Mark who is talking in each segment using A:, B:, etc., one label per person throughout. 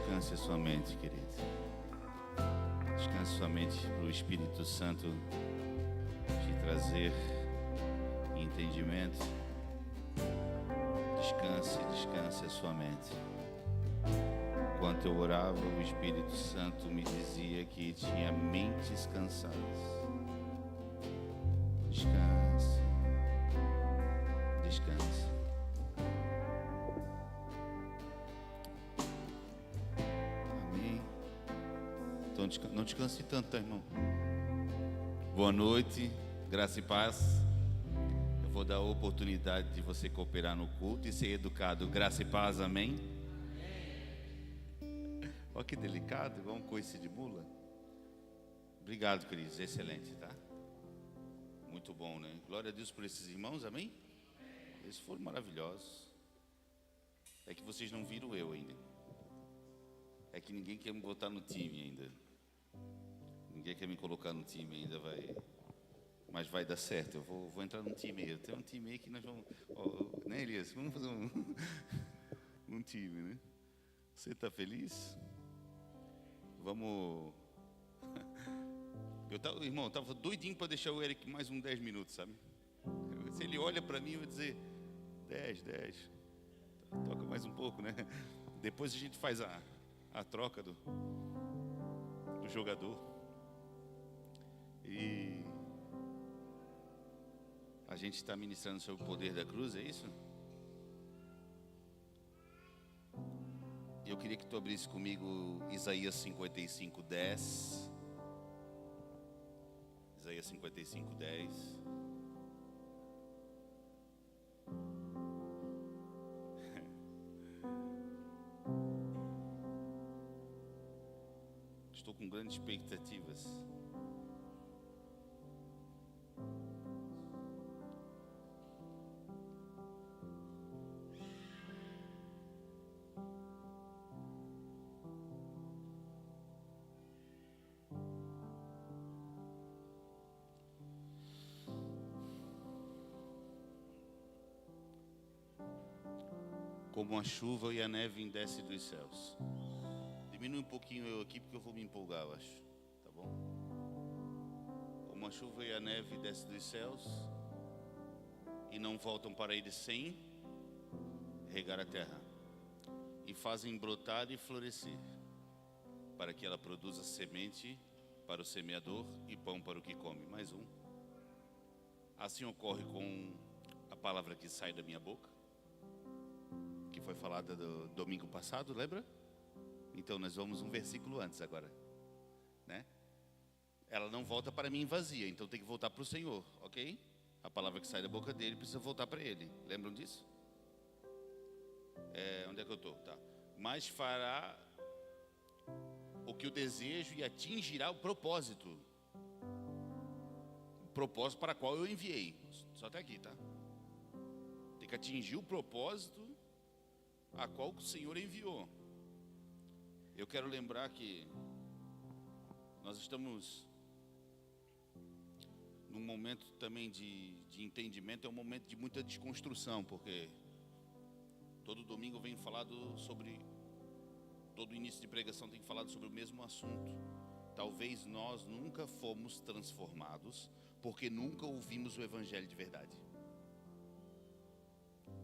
A: Descanse a sua mente, querido. Descanse sua mente para o Espírito Santo te trazer entendimento. Descanse a sua mente. Enquanto eu orava, o Espírito Santo me dizia que tinha mentes cansadas. Descanse. Amém. Então não descanse tanto, tá, irmão? Boa noite, graça e paz. Eu vou dar a oportunidade de você cooperar no culto e ser educado. Graça e paz, amém? Olha que delicado, igual um coice de mula. Obrigado, queridos, excelente, tá? Muito bom, né? Glória a Deus por esses irmãos, amém? Eles foram maravilhosos. É que vocês não viram eu ainda. É que ninguém quer me botar no time ainda. Ninguém quer me colocar no time ainda, mas vai dar certo. Eu vou entrar num time aí. Eu tenho um time aí que nós vamos, né, Elias? Vamos fazer um time, né? Você está feliz? Vamos. Irmão, eu estava doidinho para deixar o Eric mais uns 10 minutos, sabe? Se ele olha para mim, eu vou dizer 10. Toca mais um pouco, né? Depois a gente faz a troca do jogador. E a gente está ministrando sobre o poder da cruz, é isso? Eu queria que tu abrisse comigo Isaías 55:10. Isaías 55:10. Estou com grandes expectativas. Como a chuva e a neve desce dos céus. Diminui um pouquinho eu aqui porque eu vou me empolgar, eu acho. Tá bom? Como a chuva e a neve desce dos céus e não voltam para ele sem regar a terra, e fazem brotar e florescer, para que ela produza semente para o semeador e pão para o que come. Mais um. Assim ocorre com a palavra que sai da minha boca, que foi falada do domingo passado, lembra? Então nós vamos um versículo antes agora, né? Ela não volta para mim vazia, então tem que voltar para o Senhor, ok? A palavra que sai da boca dele precisa voltar para ele. Lembram disso? Onde é que eu estou? Tá. Mas fará o que eu desejo e atingirá o propósito para qual eu enviei. Só até aqui, tá? Tem que atingir o propósito a qual o Senhor enviou. Eu quero lembrar que nós estamos num momento também de entendimento. É um momento de muita desconstrução, porque todo domingo eu venho falado sobre, todo início de pregação tem falado sobre o mesmo assunto. Talvez nós nunca fomos transformados porque nunca ouvimos o evangelho de verdade.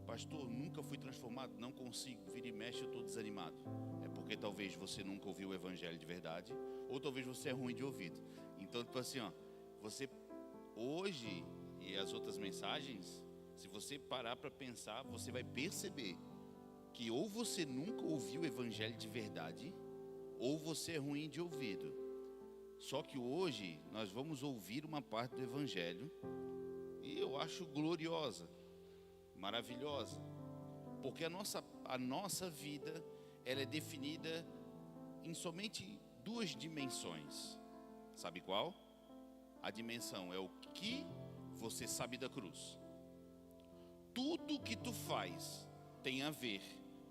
A: Pastor, nunca fui transformado, não consigo, vira e mexe, eu estou desanimado. É porque talvez você nunca ouviu o evangelho de verdade, ou talvez você é ruim de ouvido. Então, tipo assim, você hoje e as outras mensagens, se você parar para pensar, você vai perceber que ou você nunca ouviu o evangelho de verdade, ou você é ruim de ouvido. Só que hoje nós vamos ouvir uma parte do evangelho, e eu acho gloriosa, maravilhosa, porque a nossa vida, ela é definida em somente duas dimensões. Sabe qual? A dimensão é o que você sabe da cruz. Tudo que tu faz tem a ver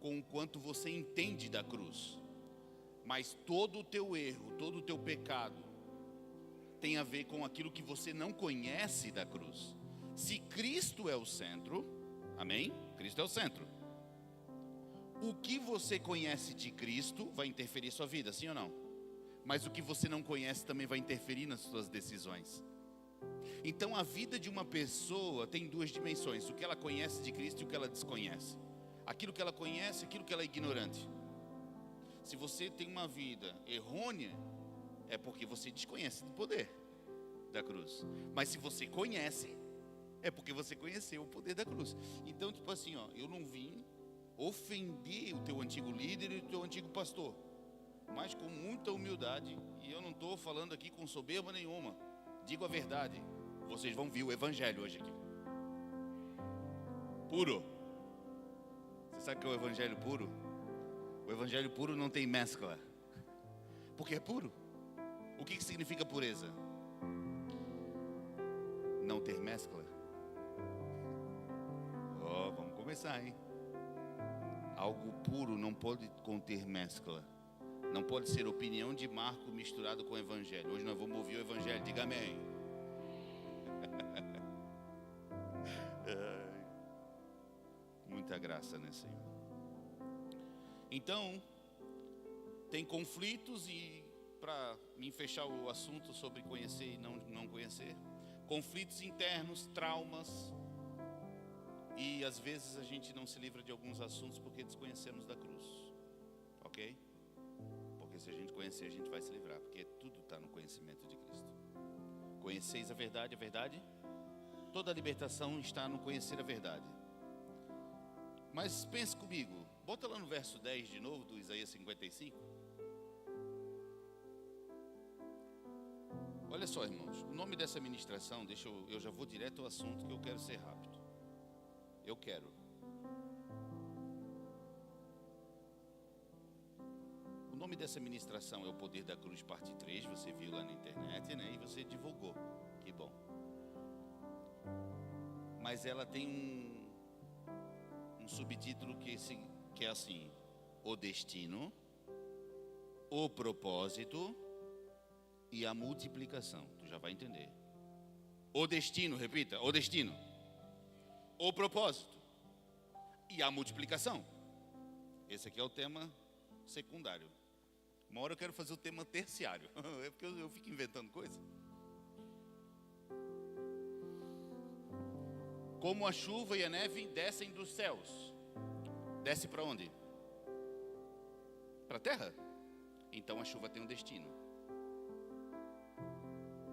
A: com o quanto você entende da cruz. Mas todo o teu erro, todo o teu pecado tem a ver com aquilo que você não conhece da cruz. Se Cristo é o centro, amém? Cristo é o centro. O que você conhece de Cristo vai interferir em sua vida, sim ou não? Mas o que você não conhece também vai interferir nas suas decisões. Então a vida de uma pessoa tem duas dimensões: o que ela conhece de Cristo e o que ela desconhece. Aquilo que ela conhece, aquilo que ela é ignorante. Se você tem uma vida errônea, é porque você desconhece do poder da cruz. Mas se você conhece, é porque você conheceu o poder da cruz. Então, tipo assim, ó, eu não vim ofender o teu antigo líder e o teu antigo pastor, mas com muita humildade. E eu não estou falando aqui com soberba nenhuma. Digo a verdade. Vocês vão ver o evangelho hoje aqui. Puro. Você sabe o que é o evangelho puro? O evangelho puro não tem mescla. Porque é puro. O que significa pureza? Não ter mescla. Ó, vamos começar, hein? Algo puro não pode conter mescla. Não pode ser opinião de Marco misturado com o evangelho. Hoje nós vamos ouvir o evangelho. Diga amém. Muita graça, né, Senhor? Então, tem conflitos, e para mim fechar o assunto sobre conhecer e não conhecer, conflitos internos, traumas, e às vezes a gente não se livra de alguns assuntos porque desconhecemos da cruz, ok? Porque se a gente conhecer, a gente vai se livrar, porque tudo está no conhecimento de Cristo. Conheceis a verdade, toda a libertação está no conhecer a verdade. Mas pense comigo, bota lá no verso 10 de novo, do Isaías 55. Olha só, irmãos, o nome dessa ministração, eu já vou direto ao assunto, que eu quero ser rápido. O nome dessa ministração é O Poder da Cruz, parte 3, você viu lá na internet, né? E você divulgou, que bom. Mas ela tem um subtítulo que é assim: o destino, o propósito e a multiplicação. Tu já vai entender. O destino, repita, o destino, o propósito e a multiplicação. Esse aqui é o tema secundário. Uma hora eu quero fazer o tema terciário. É porque eu fico inventando coisa. Como a chuva e a neve descem dos céus. Desce para onde? Para a terra? Então a chuva tem um destino.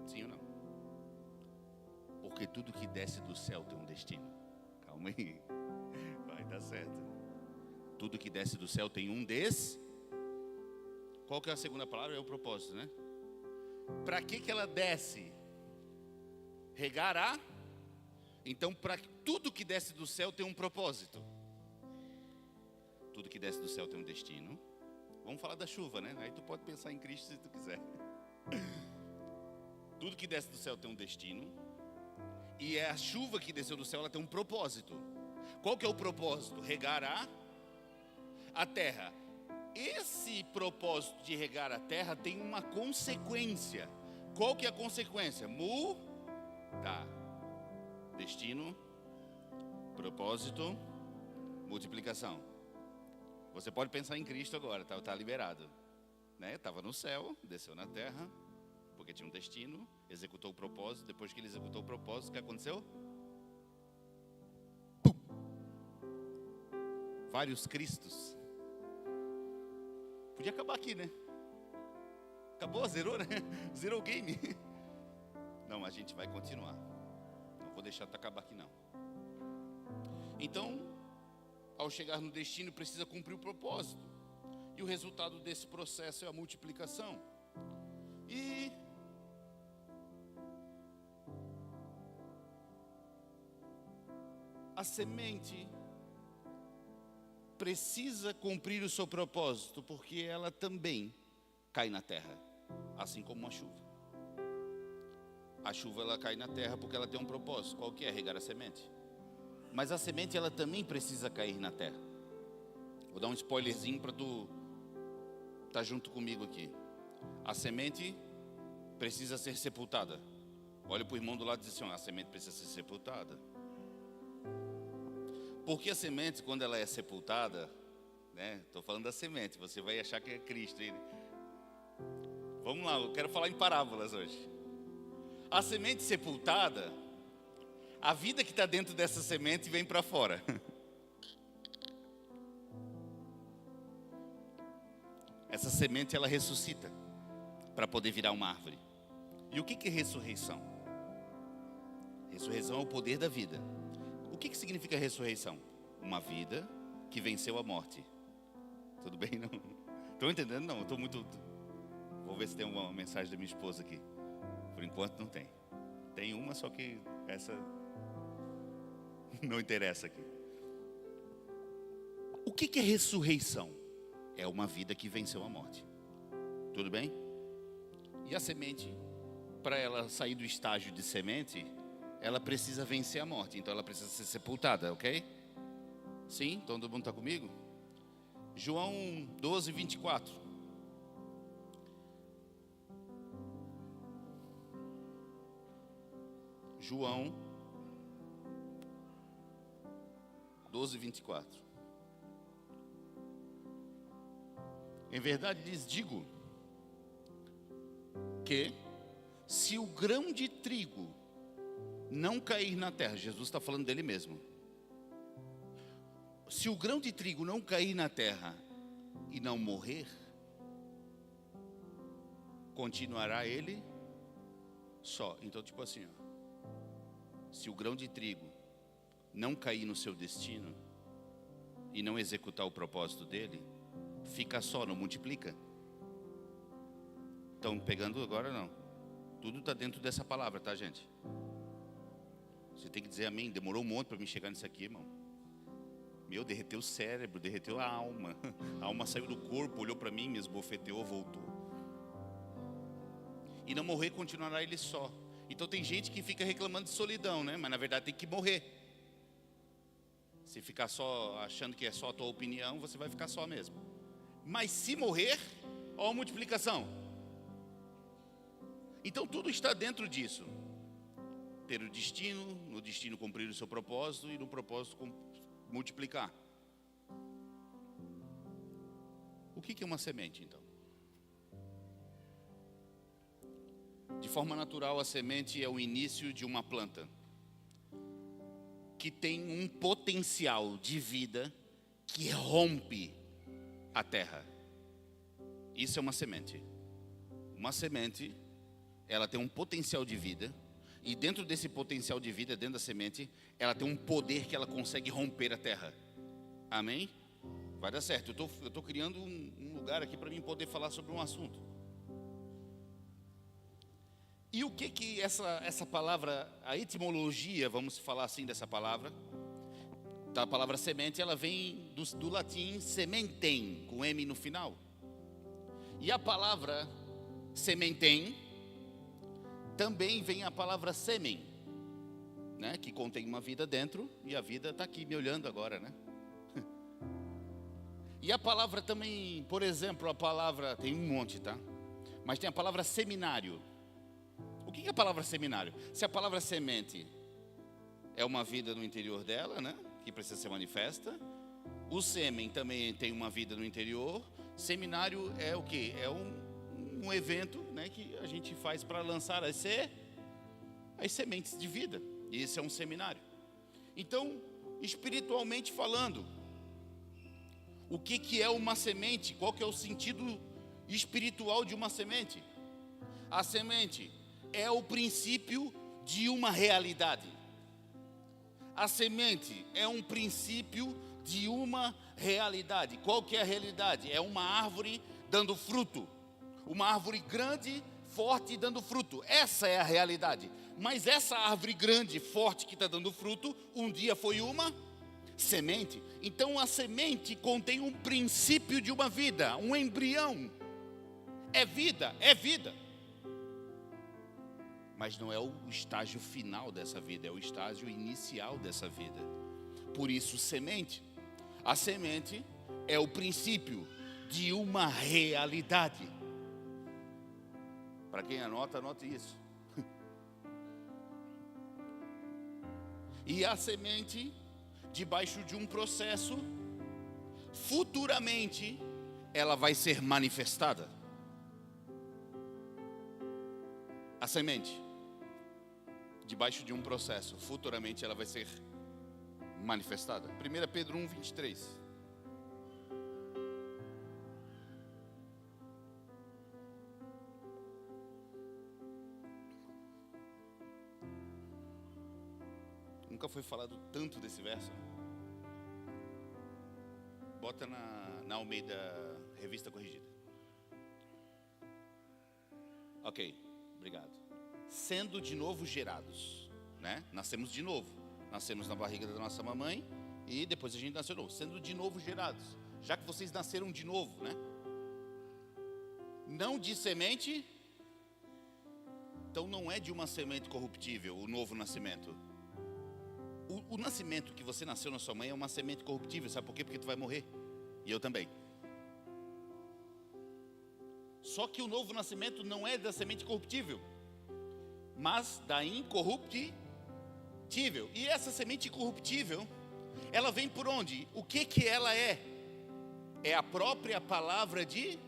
A: Sim ou não? Porque tudo que desce do céu tem um destino. Calma aí. Vai dar certo. Tudo que desce do céu tem um Qual que é a segunda palavra? É o propósito, né? Para que ela desce? Regar. Então, para tudo que desce do céu tem um propósito. Tudo que desce do céu tem um destino. Vamos falar da chuva, né? Aí tu pode pensar em Cristo se tu quiser. Tudo que desce do céu tem um destino. E a chuva que desceu do céu, ela tem um propósito. Qual que é o propósito? Regar a terra. Esse propósito de regar a terra tem uma consequência. Qual que é a consequência? Mudar. Destino, propósito, multiplicação. Você pode pensar em Cristo agora, tá liberado, né? Estava no céu, desceu na terra, porque tinha um destino, executou o propósito. Depois que ele executou o propósito, o que aconteceu? Pum! Vários Cristos. Podia acabar aqui, né? Acabou, zerou, né? Zerou o game. Não, a gente vai continuar. Não vou deixar acabar aqui, não. Então, ao chegar no destino, precisa cumprir o propósito. E o resultado desse processo é a multiplicação. E a semente precisa cumprir o seu propósito, porque ela também cai na terra, assim como uma chuva. A chuva, ela cai na terra porque ela tem um propósito. Qual que é? Regar a semente. Mas a semente, ela também precisa cair na terra. Vou dar um spoilerzinho para tu estar junto comigo aqui. A semente precisa ser sepultada. Olha para o irmão do lado e diz assim: a semente precisa ser sepultada. Porque a semente, quando ela é sepultada, né? Estou falando da semente, você vai achar que é Cristo. Vamos lá, eu quero falar em parábolas hoje. A semente sepultada, a vida que está dentro dessa semente vem para fora. Essa semente, ela ressuscita para poder virar uma árvore. E o que é ressurreição? Ressurreição é o poder da vida. O que significa ressurreição? Uma vida que venceu a morte. Tudo bem, não? Estão entendendo? Não, eu estou muito... Vou ver se tem uma mensagem da minha esposa aqui. Por enquanto não tem. Tem uma, só que essa não interessa aqui. O que é ressurreição? É uma vida que venceu a morte. Tudo bem? E a semente, para ela sair do estágio de semente, ela precisa vencer a morte. Então ela precisa ser sepultada, ok? Sim? Então todo mundo está comigo? João 12, 24. João 12, 24. Em verdade lhes digo que se o grão de trigo não cair na terra, Jesus está falando dele mesmo. Se o grão de trigo não cair na terra e não morrer, continuará ele só. Então, tipo assim, ó, se o grão de trigo não cair no seu destino e não executar o propósito dele, fica só, não multiplica. Estão pegando agora? Não. Tudo está dentro dessa palavra, tá, gente? Você tem que dizer amém. Demorou um monte para me chegar nisso aqui, irmão. Meu, derreteu o cérebro, derreteu a alma. A alma saiu do corpo, olhou para mim, me esbofeteou, voltou. E não morrer, continuará ele só. Então tem gente que fica reclamando de solidão, né? Mas na verdade tem que morrer. Se ficar só achando que é só a tua opinião, você vai ficar só mesmo. Mas se morrer, ó a multiplicação. Então tudo está dentro disso. Ter o destino, no destino cumprir o seu propósito e no propósito multiplicar. O que é uma semente, então? De forma natural, a semente é o início de uma planta que tem um potencial de vida que rompe a terra. Isso é uma semente. Uma semente, ela tem um potencial de vida, e dentro desse potencial de vida, dentro da semente, ela tem um poder que ela consegue romper a terra. Amém? Vai dar certo. Eu estou criando um lugar aqui para mim poder falar sobre um assunto. E o que essa palavra, a etimologia, vamos falar assim dessa palavra, da palavra semente, ela vem do latim sementem, com M no final. E a palavra sementem, também vem a palavra sêmen, né, que contém uma vida dentro, e a vida está aqui me olhando agora, né? E a palavra também, por exemplo, a palavra, tem um monte, tá? Mas tem a palavra seminário. O que é a palavra seminário? Se a palavra semente é uma vida no interior dela, né, que precisa ser manifesta. O sêmen também tem uma vida no interior. Seminário é o quê? É um evento, né, que a gente faz para lançar as sementes de vida. E esse é um seminário. Então, espiritualmente falando, o que é uma semente? Qual que é o sentido espiritual de uma semente? A semente é o princípio de uma realidade. A semente é um princípio de uma realidade. Qual que é a realidade? É uma árvore dando fruto. Uma árvore grande, forte, dando fruto. Essa é a realidade. Mas essa árvore grande, forte, que está dando fruto, um dia foi uma semente. Então a semente contém um princípio de uma vida, um embrião. É vida, é vida. Mas não é o estágio final dessa vida, é o estágio inicial dessa vida. Por isso, semente. A semente é o princípio de uma realidade. Para quem anota, anote isso. E a semente, debaixo de um processo, futuramente ela vai ser manifestada. A semente, debaixo de um processo, futuramente ela vai ser manifestada. 1 Pedro 1, 23. Nunca foi falado tanto desse verso. Bota na Almeida Revista Corrigida. Ok, obrigado. Sendo de novo gerados, né? Nascemos de novo. Nascemos na barriga da nossa mamãe e depois a gente nasceu de novo. Sendo de novo gerados. Já que vocês nasceram de novo, né? Não de semente. Então não é de uma semente corruptível o novo nascimento. O nascimento que você nasceu na sua mãe é uma semente corruptível. Sabe por quê? Porque tu vai morrer. E eu também. Só que o novo nascimento não é da semente corruptível, mas da incorruptível. E essa semente incorruptível, ela vem por onde? O que ela é? É a própria palavra de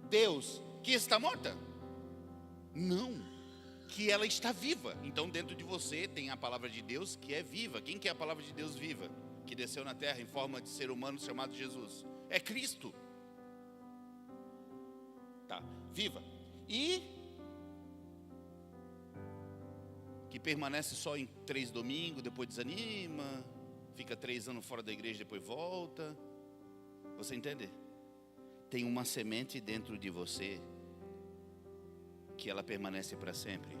A: Deus, que está morta? Não, que ela está viva. Então dentro de você tem a palavra de Deus que é viva. Quem que é a palavra de Deus viva? Que desceu na terra em forma de ser humano chamado Jesus. É Cristo. Tá, viva. E que permanece só em 3 domingos, depois desanima, fica 3 anos fora da igreja, depois volta. Você entende? Tem uma semente dentro de você que ela permanece para sempre.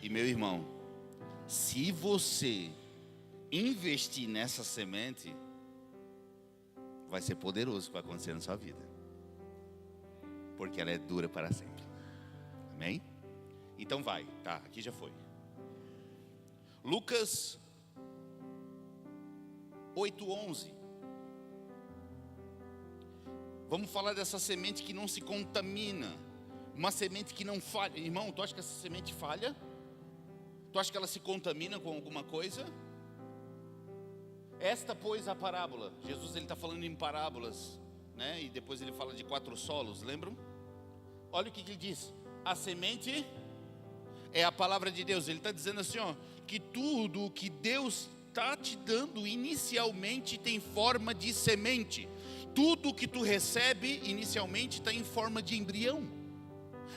A: E meu irmão, se você investir nessa semente, vai ser poderoso o que vai acontecer na sua vida, porque ela é dura para sempre. Amém? Então vai, tá, aqui já foi. Lucas 8:11. Vamos falar dessa semente que não se contamina, uma semente que não falha. Irmão, tu acha que essa semente falha? Tu acha que ela se contamina com alguma coisa? Esta, pois, a parábola. Jesus ele está falando em parábolas, né? E depois ele fala de 4 solos, lembram? Olha o que ele diz. A semente é a palavra de Deus. Ele está dizendo assim, ó, que tudo o que Deus está te dando inicialmente tem forma de semente. Tudo que tu recebe inicialmente está em forma de embrião.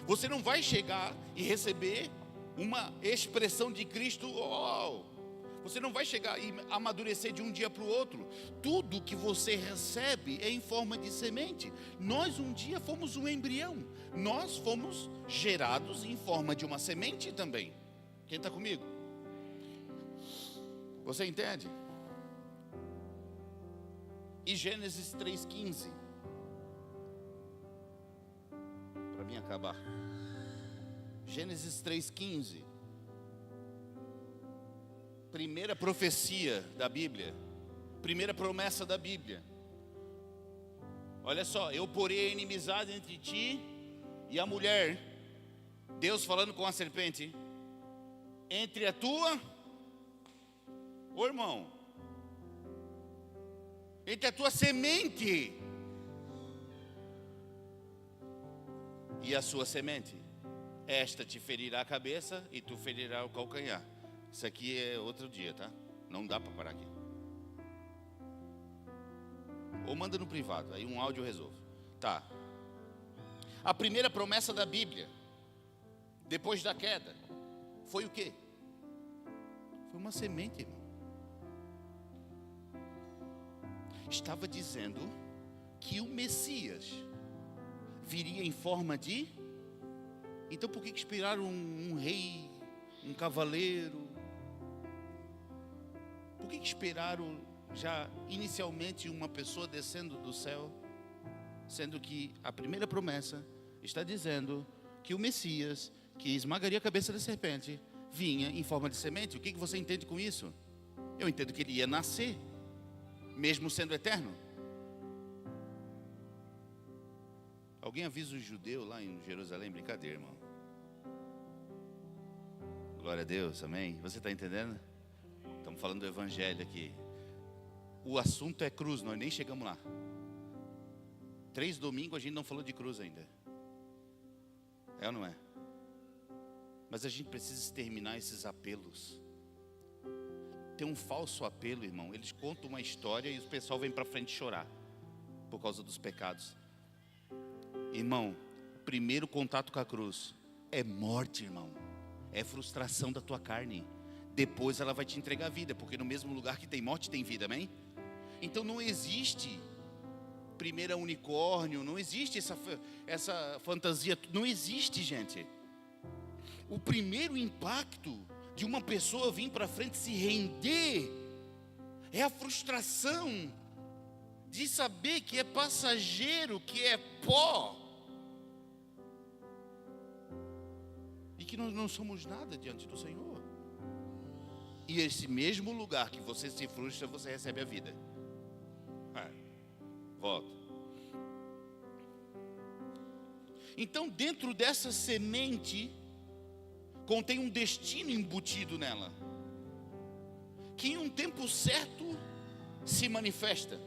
A: Você não vai chegar e receber uma expressão de Cristo. Você não vai chegar e amadurecer de um dia para o outro. Tudo que você recebe é em forma de semente. Nós um dia fomos um embrião. Nós fomos gerados em forma de uma semente também. Quem está comigo? Você entende? E Gênesis 3:15. Para mim acabar. Gênesis 3:15. Primeira profecia da Bíblia. Primeira promessa da Bíblia. Olha só, eu porei a inimizade entre ti e a mulher. Deus falando com a serpente. Entre a tua, ô irmão, entre a tua semente e a sua semente. Esta te ferirá a cabeça e tu ferirá o calcanhar. Isso aqui é outro dia, tá? Não dá para parar aqui. Ou manda no privado, aí um áudio eu resolvo. Tá. A primeira promessa da Bíblia, depois da queda, foi o quê? Foi uma semente, irmão. Estava dizendo que o Messias viria em forma de... Então por que esperaram um rei, um cavaleiro? Por que esperaram já inicialmente uma pessoa descendo do céu? Sendo que a primeira promessa está dizendo que o Messias, que esmagaria a cabeça da serpente, vinha em forma de semente. O que você entende com isso? Eu entendo que ele ia nascer, mesmo sendo eterno. Alguém avisa o judeu lá em Jerusalém? Brincadeira, irmão. Glória a Deus, amém. Você está entendendo? Estamos falando do evangelho aqui. o assunto é cruz, nós nem chegamos lá. 3 domingos a gente não falou de cruz ainda. É ou não é? Mas a gente precisa exterminar esses apelos. Tem um falso apelo, irmão. Eles contam uma história e o pessoal vem para frente chorar por causa dos pecados. Irmão, primeiro contato com a cruz é morte, irmão. É frustração da tua carne. Depois ela vai te entregar vida, porque no mesmo lugar que tem morte tem vida, amém? Então não existe primeira unicórnio, não existe essa fantasia, não existe, gente. O primeiro impacto de uma pessoa vir para frente se render é a frustração de saber que é passageiro, que é pó, e que nós não somos nada diante do Senhor. E esse mesmo lugar que você se frustra, você recebe a vida. Volta. Então, dentro dessa semente contém um destino embutido nela, que em um tempo certo se manifesta.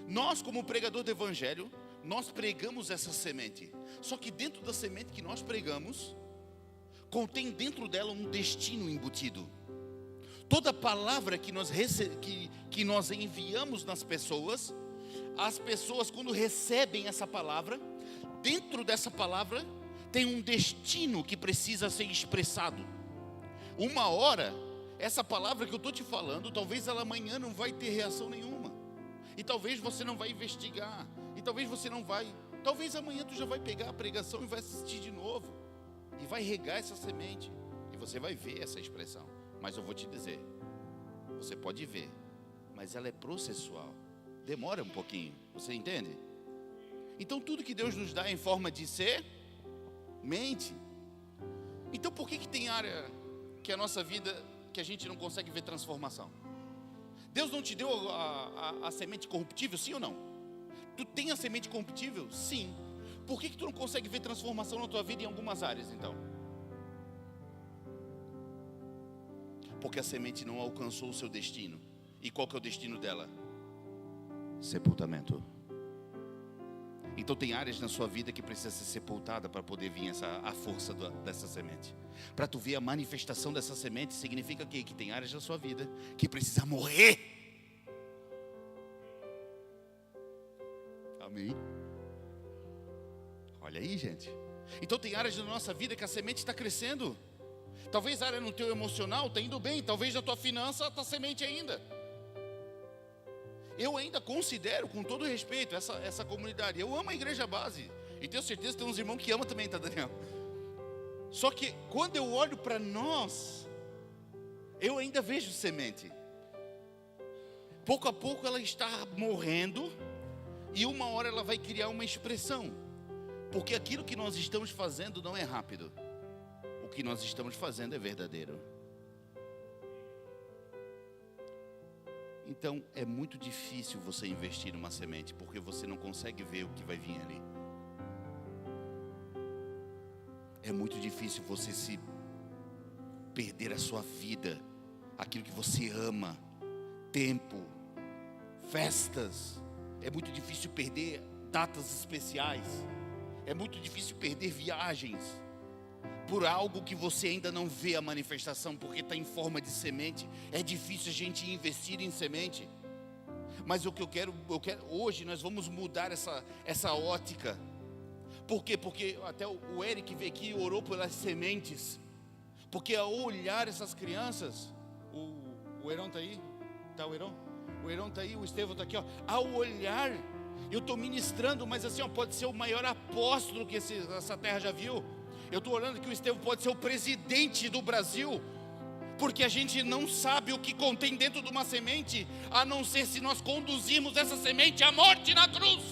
A: Nós, como pregador do evangelho, nós pregamos essa semente. Só que dentro da semente que nós pregamos, contém dentro dela um destino embutido. Toda palavra que nós enviamos nas pessoas, as pessoas, quando recebem essa palavra, dentro dessa palavra tem um destino que precisa ser expressado. Uma hora, essa palavra que eu estou te falando, talvez ela amanhã não vai ter reação nenhuma. E talvez você não vai investigar. E talvez você não vai. Talvez amanhã tu já vai pegar a pregação e vai assistir de novo. E vai regar essa semente. E você vai ver essa expressão. Mas eu vou te dizer, você pode ver, mas ela é processual. Demora um pouquinho, você entende? Então tudo que Deus nos dá em forma de semente. Então por que tem área que a nossa vida, que a gente não consegue ver transformação? Deus não te deu a semente corruptível, sim ou não? Tu tem a semente corruptível? Sim. Por que tu não consegue ver transformação na tua vida em algumas áreas então? Porque a semente não alcançou o seu destino. E qual que é o destino dela? Sepultamento. Então tem áreas na sua vida que precisa ser sepultada para poder vir a força dessa semente. Para tu ver a manifestação dessa semente, significa que tem áreas na sua vida que precisa morrer. Amém? Olha aí, gente. Então tem áreas da nossa vida que a semente está crescendo. Talvez a área no teu emocional está indo bem. Talvez na tua finança está semente ainda. Eu ainda considero, com todo respeito, essa comunidade. Eu amo a igreja base. E tenho certeza que tem uns irmãos que amam também, tá, Daniel? Só que quando eu olho para nós, eu ainda vejo semente. Pouco a pouco ela está morrendo. E uma hora ela vai criar uma expressão. Porque aquilo que nós estamos fazendo não é rápido. O que nós estamos fazendo é verdadeiro. Então é muito difícil você investir numa semente, porque você não consegue ver o que vai vir ali. É muito difícil você se perder a sua vida, aquilo que você ama, tempo, festas. É muito difícil perder datas especiais. É muito difícil perder viagens por algo que você ainda não vê a manifestação, porque está em forma de semente. É difícil a gente investir em semente. Mas o que eu quero hoje nós vamos mudar essa ótica. Por quê? Porque até o Eric veio aqui e orou pelas sementes. Porque ao olhar essas crianças, o Heron está aí? Tá o Heron? O Heron está aí, o Estevão está aqui, ó. Ao olhar, eu estou ministrando, mas assim, ó, pode ser o maior apóstolo que essa terra já viu. Eu estou orando que o Estevão pode ser o presidente do Brasil, porque a gente não sabe o que contém dentro de uma semente, a não ser se nós conduzirmos essa semente à morte na cruz.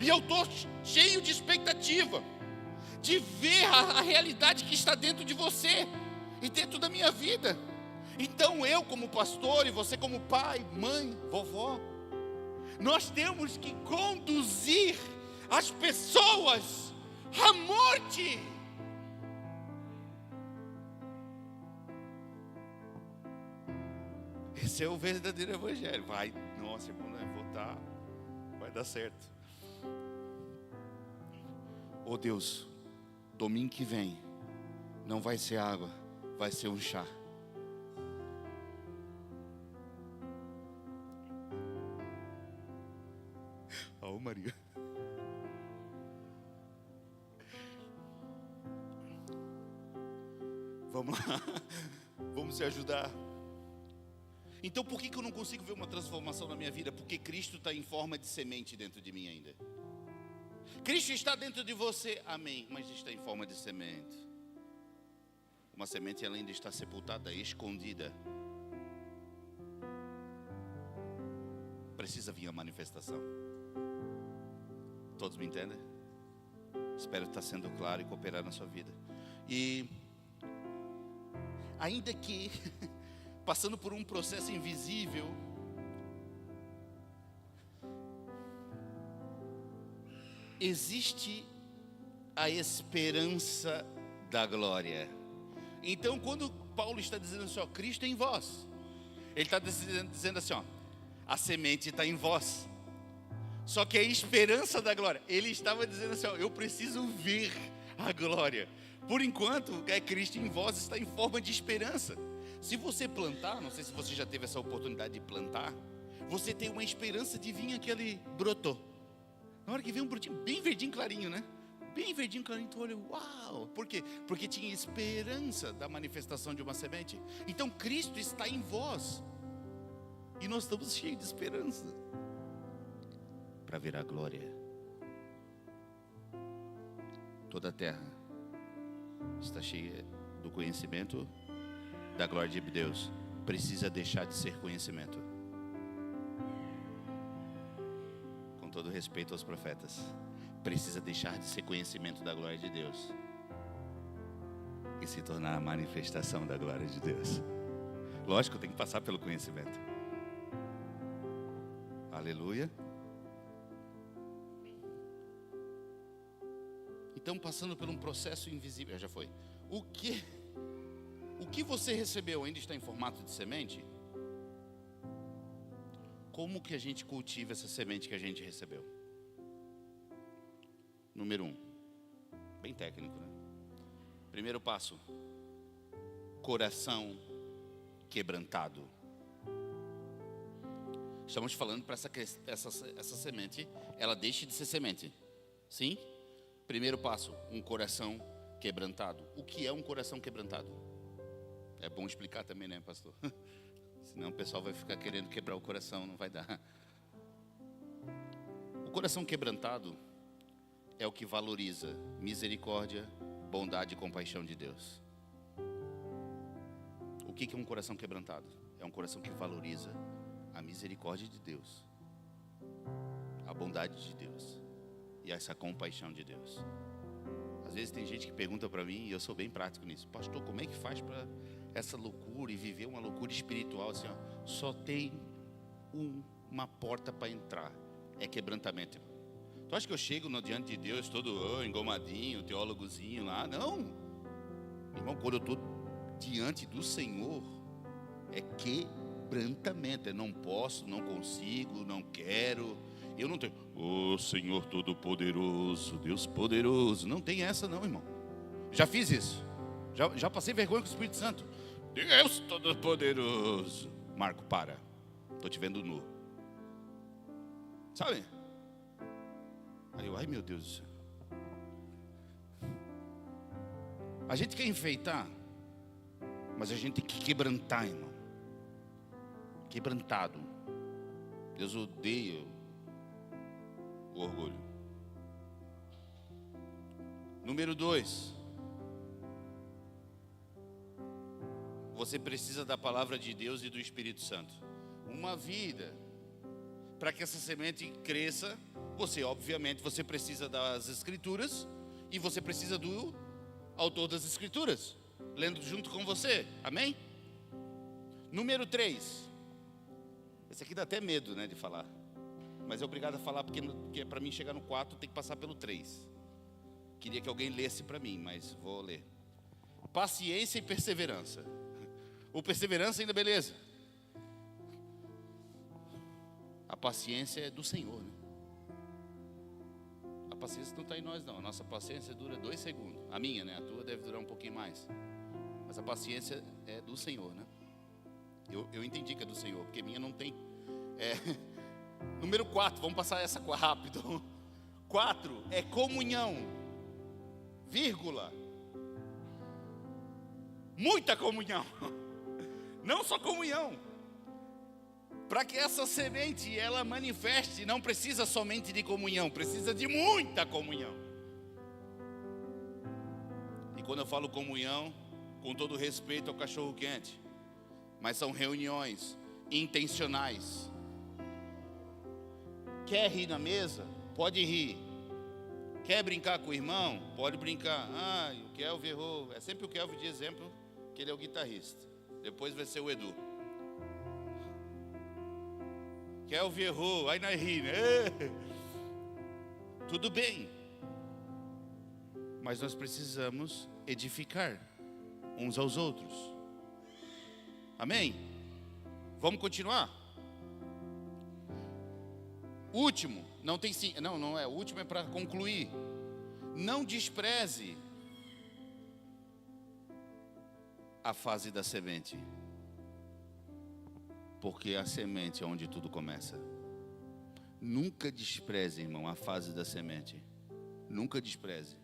A: E eu estou cheio de expectativa de ver a realidade que está dentro de você e dentro da minha vida. Então eu como pastor e você como pai, mãe, vovó, nós temos que conduzir as pessoas à morte. Esse é o verdadeiro evangelho. Vai, nossa, irmão, né? Votar vai dar certo. Oh Deus, domingo que vem não vai ser água, vai ser um chá. Oh Maria. Vamos lá, vamos se ajudar. Então por que eu não consigo ver uma transformação na minha vida? Porque Cristo está em forma de semente dentro de mim ainda. Cristo está dentro de você, amém, mas está em forma de semente. Uma semente ela ainda está sepultada, escondida. Precisa vir a manifestação. Todos me entendem? Espero estar sendo claro e cooperar na sua vida. E ainda que passando por um processo invisível, existe a esperança da glória. Então, quando Paulo está dizendo assim, ó, Cristo em vós, ele está dizendo assim, ó, a semente está em vós. Só que a esperança da glória, ele estava dizendo assim, ó, eu preciso ver a glória. Por enquanto, Cristo em vós está em forma de esperança. Se você plantar, não sei se você já teve essa oportunidade de plantar, você tem uma esperança de vir aquele brotou. Na hora que vem um brotinho bem verdinho clarinho, né? Bem verdinho clarinho, tu olha, uau! Por quê? Porque tinha esperança da manifestação de uma semente. Então Cristo está em vós. E nós estamos cheios de esperança para ver a glória. Toda a terra está cheia do conhecimento da glória de Deus. Precisa deixar de ser conhecimento. Com todo respeito aos profetas, precisa deixar de ser conhecimento da glória de Deus e se tornar a manifestação da glória de Deus. Lógico, tem que passar pelo conhecimento. Aleluia. Então, passando por um processo invisível, já foi. O que você recebeu ainda está em formato de semente? Como que a gente cultiva essa semente que a gente recebeu? Número 1, bem técnico, né? Primeiro passo, coração quebrantado. Estamos falando para essa semente, ela deixe de ser semente. Sim? Primeiro passo, um coração quebrantado. O que é um coração quebrantado? É bom explicar também, né, pastor? Senão o pessoal vai ficar querendo quebrar o coração, não vai dar. O coração quebrantado é o que valoriza misericórdia, bondade e compaixão de Deus. O que é um coração quebrantado? É um coração que valoriza a misericórdia de Deus, a bondade de Deus e essa compaixão de Deus. Às vezes tem gente que pergunta para mim, e eu sou bem prático nisso, pastor, como é que faz para essa loucura e viver uma loucura espiritual assim, ó? Só tem uma porta para entrar, é quebrantamento. Tu acha que eu chego diante de Deus todo engomadinho, teólogozinho lá? Não, irmão, quando eu estou diante do Senhor, é quebrantamento, é não posso, não consigo, não quero, eu não tenho, Senhor Todo-Poderoso, Deus poderoso, não tem essa não, irmão. Já fiz isso, já passei vergonha com o Espírito Santo. Deus Todo-Poderoso. Marco, para, estou te vendo nu, sabe? Aí eu, ai meu Deus do céu. A gente quer enfeitar, mas a gente tem que quebrantar, irmão. Quebrantado. Deus odeia o orgulho. Número 2. Você precisa da palavra de Deus e do Espírito Santo. Uma vida. Para que essa semente cresça, você precisa das Escrituras e você precisa do autor das Escrituras, lendo junto com você, amém? Número 3, esse aqui dá até medo, né, de falar, mas é obrigado a falar porque para mim chegar no 4 tem que passar pelo 3. Queria que alguém lesse para mim, mas vou ler. Paciência e perseverança. O perseverança ainda beleza. A paciência é do Senhor, né? A paciência não está em nós, não. A nossa paciência dura 2 segundos. A minha, né? A tua deve durar um pouquinho mais. Mas a paciência é do Senhor, né? Eu entendi que é do Senhor, porque minha não tem. Número 4, vamos passar essa rápido. 4 é comunhão. Vírgula. Muita comunhão. Não só comunhão. Para que essa semente ela manifeste, não precisa somente de comunhão, precisa de muita comunhão. E quando eu falo comunhão, com todo respeito ao cachorro quente, mas são reuniões intencionais. Quer rir na mesa? Pode rir. Quer brincar com o irmão? Pode brincar. O Kelvin errou. É sempre o Kelvin de exemplo, que ele é o guitarrista. Depois vai ser o Edu. Kelvin errou, aí nós ri, né? Tudo bem. Mas nós precisamos edificar uns aos outros. Amém? Vamos continuar? Último, não tem sim, não é, o último é para concluir. Não despreze a fase da semente. Porque a semente é onde tudo começa. Nunca despreze, irmão, a fase da semente. Nunca despreze.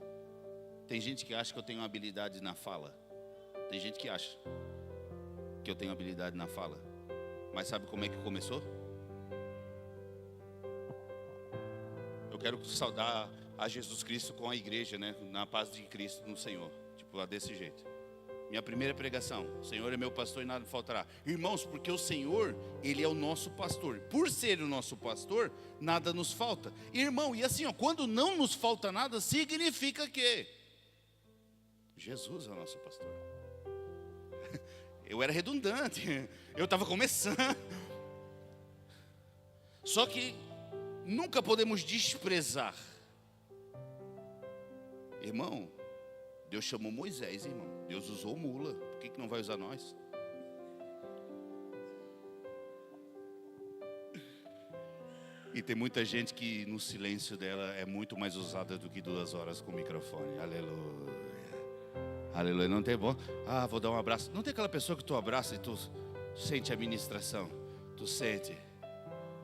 A: Tem gente que acha que eu tenho habilidade na fala. Tem gente que acha que eu tenho habilidade na fala. Mas sabe como é que começou? Eu quero saudar a Jesus Cristo com a igreja, né? Na paz de Cristo no Senhor. Tipo, desse jeito. Minha primeira pregação: o Senhor é meu pastor e nada me faltará. Irmãos, porque o Senhor, Ele é o nosso pastor. Por ser o nosso pastor, nada nos falta. Irmão, e assim, quando não nos falta nada, significa que Jesus é o nosso pastor. Eu era redundante, eu estava começando. Só que nunca podemos desprezar. Irmão, Deus chamou Moisés, irmão. Deus usou mula. Por que não vai usar nós? E tem muita gente que no silêncio dela é muito mais usada do que 2 horas com o microfone. Aleluia. Aleluia. Não tem bom? Vou dar um abraço. Não tem aquela pessoa que tu abraça e tu sente a ministração. Tu sente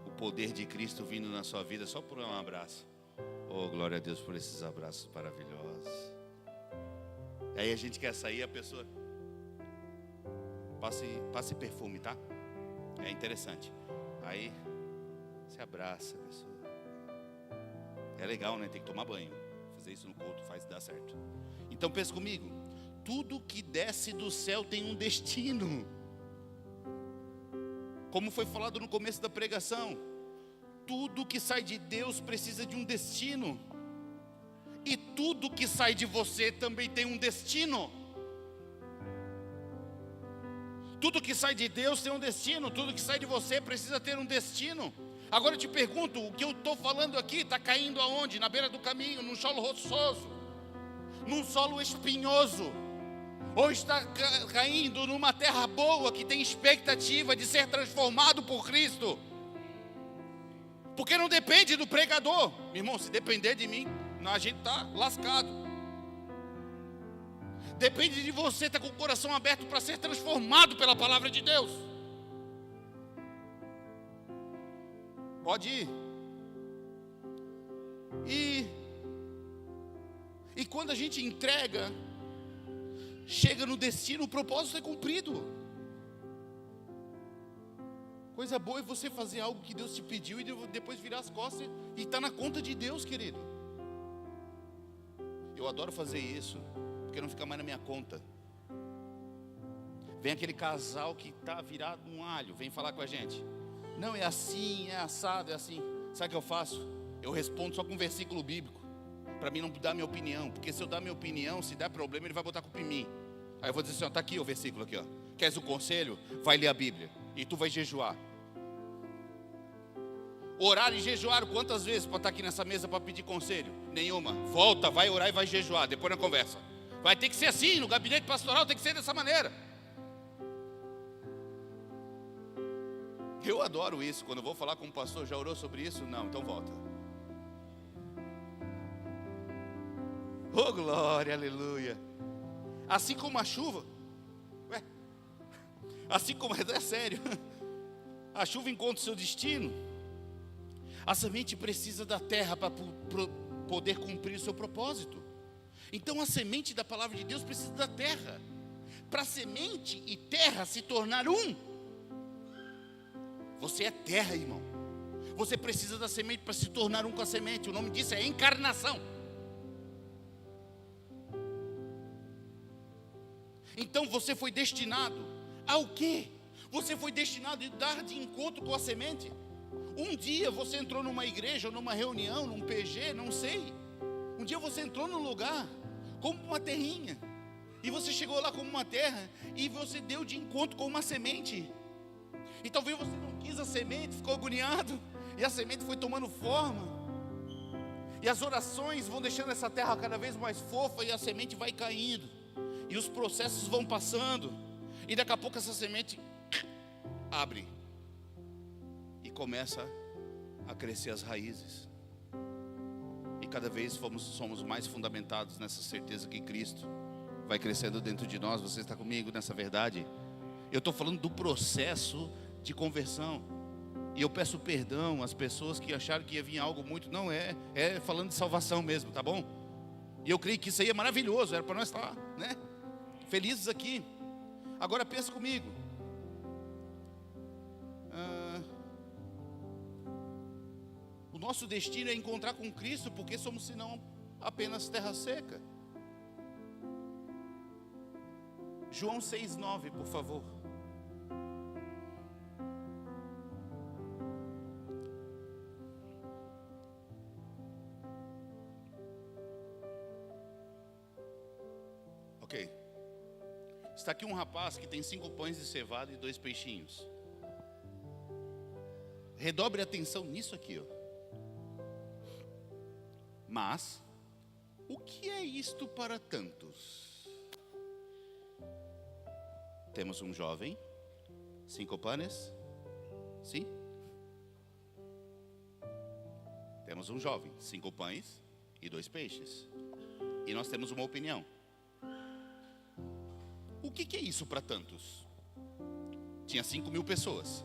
A: o poder de Cristo vindo na sua vida só por um abraço. Oh, glória a Deus por esses abraços maravilhosos. Aí a gente quer sair, a pessoa passe perfume, tá? É interessante. Aí você abraça a pessoa. É legal, né? Tem que tomar banho. Fazer isso no culto faz dar certo. Então pensa comigo. Tudo que desce do céu tem um destino. Como foi falado no começo da pregação, tudo que sai de Deus precisa de um destino. E tudo que sai de você também tem um destino. Tudo que sai de Deus tem um destino. Tudo que sai de você precisa ter um destino. Agora eu te pergunto, o que eu estou falando aqui está caindo aonde? Na beira do caminho, num solo rochoso, num solo espinhoso, ou está caindo numa terra boa que tem expectativa de ser transformado por Cristo? Porque não depende do pregador. Meu irmão, se depender de mim, a gente está lascado. Depende de você estar com o coração aberto para ser transformado pela palavra de Deus. Pode ir. E quando a gente entrega, chega no destino, o propósito é cumprido. Coisa boa é você fazer algo que Deus te pediu e depois virar as costas e estar na conta de Deus, querido. Eu adoro fazer isso, porque não fica mais na minha conta. Vem aquele casal que está virado num alho, vem falar com a gente. Não, é assim, é assado, é assim. Sabe o que eu faço? Eu respondo só com um versículo bíblico, para mim não dar minha opinião. Porque se eu dar minha opinião, se der problema, ele vai botar culpa em mim. Aí eu vou dizer assim, está aqui o versículo aqui, ó. Queres o conselho? Vai ler a Bíblia. E tu vai jejuar. Orar e jejuar quantas vezes para estar aqui nessa mesa para pedir conselho? Nenhuma. Volta, vai orar e vai jejuar, depois na conversa. Vai ter que ser assim, no gabinete pastoral tem que ser dessa maneira. Eu adoro isso. Quando eu vou falar com o pastor, já orou sobre isso? Não, então volta. Oh, glória, aleluia. Assim como a chuva, assim como, é sério, a chuva encontra o seu destino, a semente precisa da terra para poder cumprir o seu propósito. Então a semente da palavra de Deus precisa da terra, para semente e terra se tornar um. Você é terra, irmão. Você precisa da semente para se tornar um com a semente. O nome disso é encarnação. Então você foi destinado ao quê? Você foi destinado a dar de encontro com a semente. Um dia você entrou numa igreja, ou numa reunião, num PG, não sei. Um dia você entrou num lugar como uma terrinha, e você chegou lá como uma terra, e você deu de encontro com uma semente. E talvez você não quis a semente, ficou agoniado, e a semente foi tomando forma, e as orações vão deixando essa terra cada vez mais fofa, e a semente vai caindo, e os processos vão passando, e daqui a pouco essa semente abre e começa a crescer as raízes, e cada vez somos mais fundamentados nessa certeza que Cristo vai crescendo dentro de nós. Você está comigo nessa verdade? Eu estou falando do processo de conversão, e eu peço perdão às pessoas que acharam que ia vir algo muito, não é falando de salvação mesmo, tá bom? E eu creio que isso aí é maravilhoso, era para nós estar, né, felizes aqui. Agora pensa comigo, o nosso destino é encontrar com Cristo, porque somos senão apenas terra seca. João 6,9, por favor. Ok. Está aqui um rapaz que tem 5 pães de cevada e 2 peixinhos. Redobre atenção nisso aqui, ó. Mas, o que é isto para tantos? Temos um jovem, 5 pães, sim? Temos um jovem, 5 pães e 2 peixes. E nós temos uma opinião. O que é isso para tantos? Tinha 5.000 pessoas.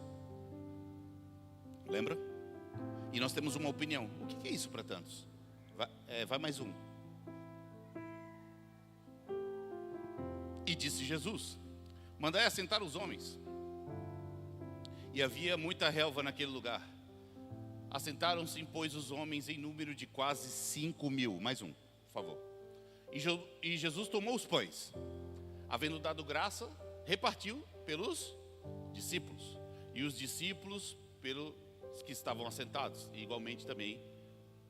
A: Lembra? E nós temos uma opinião. O que é isso para tantos? Vai mais um. E disse Jesus: mandai assentar os homens. E havia muita relva naquele lugar. Assentaram-se, pois, os homens em número de quase 5.000. Mais um, por favor. E Jesus tomou os pães, havendo dado graça, repartiu pelos discípulos, e os discípulos pelos que estavam assentados, e igualmente também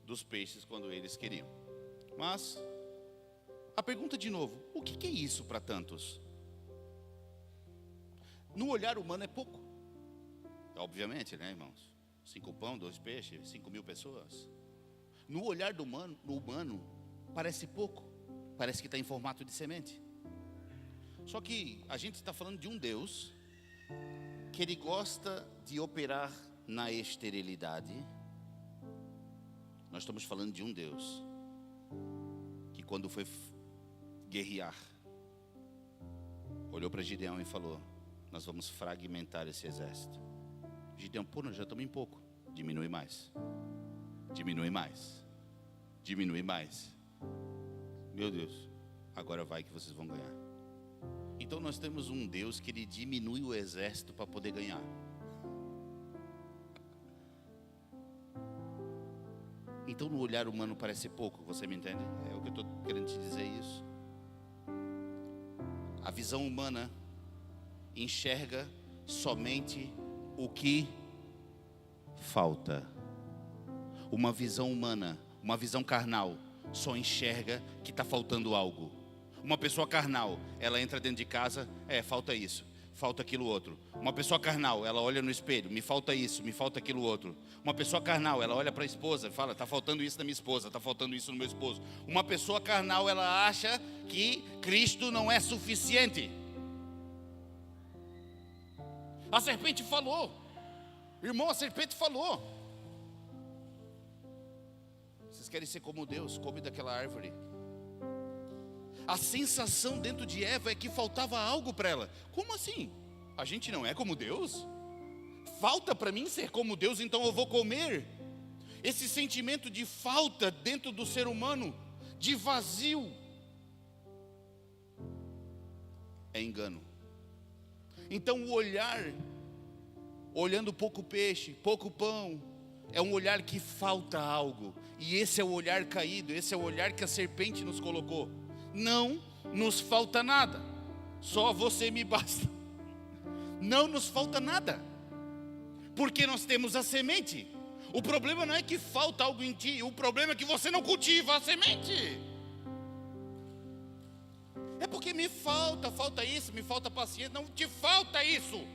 A: dos peixes quando eles queriam. Mas a pergunta de novo: o que é isso para tantos? No olhar humano é pouco, obviamente, né, irmãos? 5 pães, 2 peixes, 5.000 pessoas. No olhar do humano parece pouco, parece que está em formato de semente. Só que a gente está falando de um Deus que Ele gosta de operar na esterilidade. Nós estamos falando de um Deus que, quando foi guerrear, olhou para Gideão e falou: nós vamos fragmentar esse exército. Gideão: pô, nós já estamos em pouco. Diminui mais. Diminui mais. Diminui mais. Meu Deus, agora vai que vocês vão ganhar. Então nós temos um Deus que Ele diminui o exército para poder ganhar. Então no olhar humano parece pouco, você me entende? É o que eu estou querendo te dizer isso. A visão humana enxerga somente o que falta. Uma visão humana, uma visão carnal, só enxerga que está faltando algo. Uma pessoa carnal, ela entra dentro de casa, falta isso, falta aquilo outro. Uma pessoa carnal, ela olha no espelho: me falta isso, me falta aquilo outro. Uma pessoa carnal, ela olha para a esposa e fala: está faltando isso na minha esposa, está faltando isso no meu esposo. Uma pessoa carnal, ela acha que Cristo não é suficiente. A serpente falou: Irmão, a serpente falou: vocês querem ser como Deus, come daquela árvore. A sensação dentro de Eva é que faltava algo para ela. Como assim? A gente não é como Deus? Falta para mim ser como Deus, então eu vou comer. Esse sentimento de falta dentro do ser humano, de vazio, é engano. Então o olhar, olhando pouco peixe, pouco pão, é um olhar que falta algo. E esse é o olhar caído, esse é o olhar que a serpente nos colocou. Não nos falta nada, só você me basta. Não nos falta nada, porque nós temos a semente. O problema não é que falta algo em ti, o problema é que você não cultiva a semente. É porque me falta isso, me falta paciência. Não te falta isso,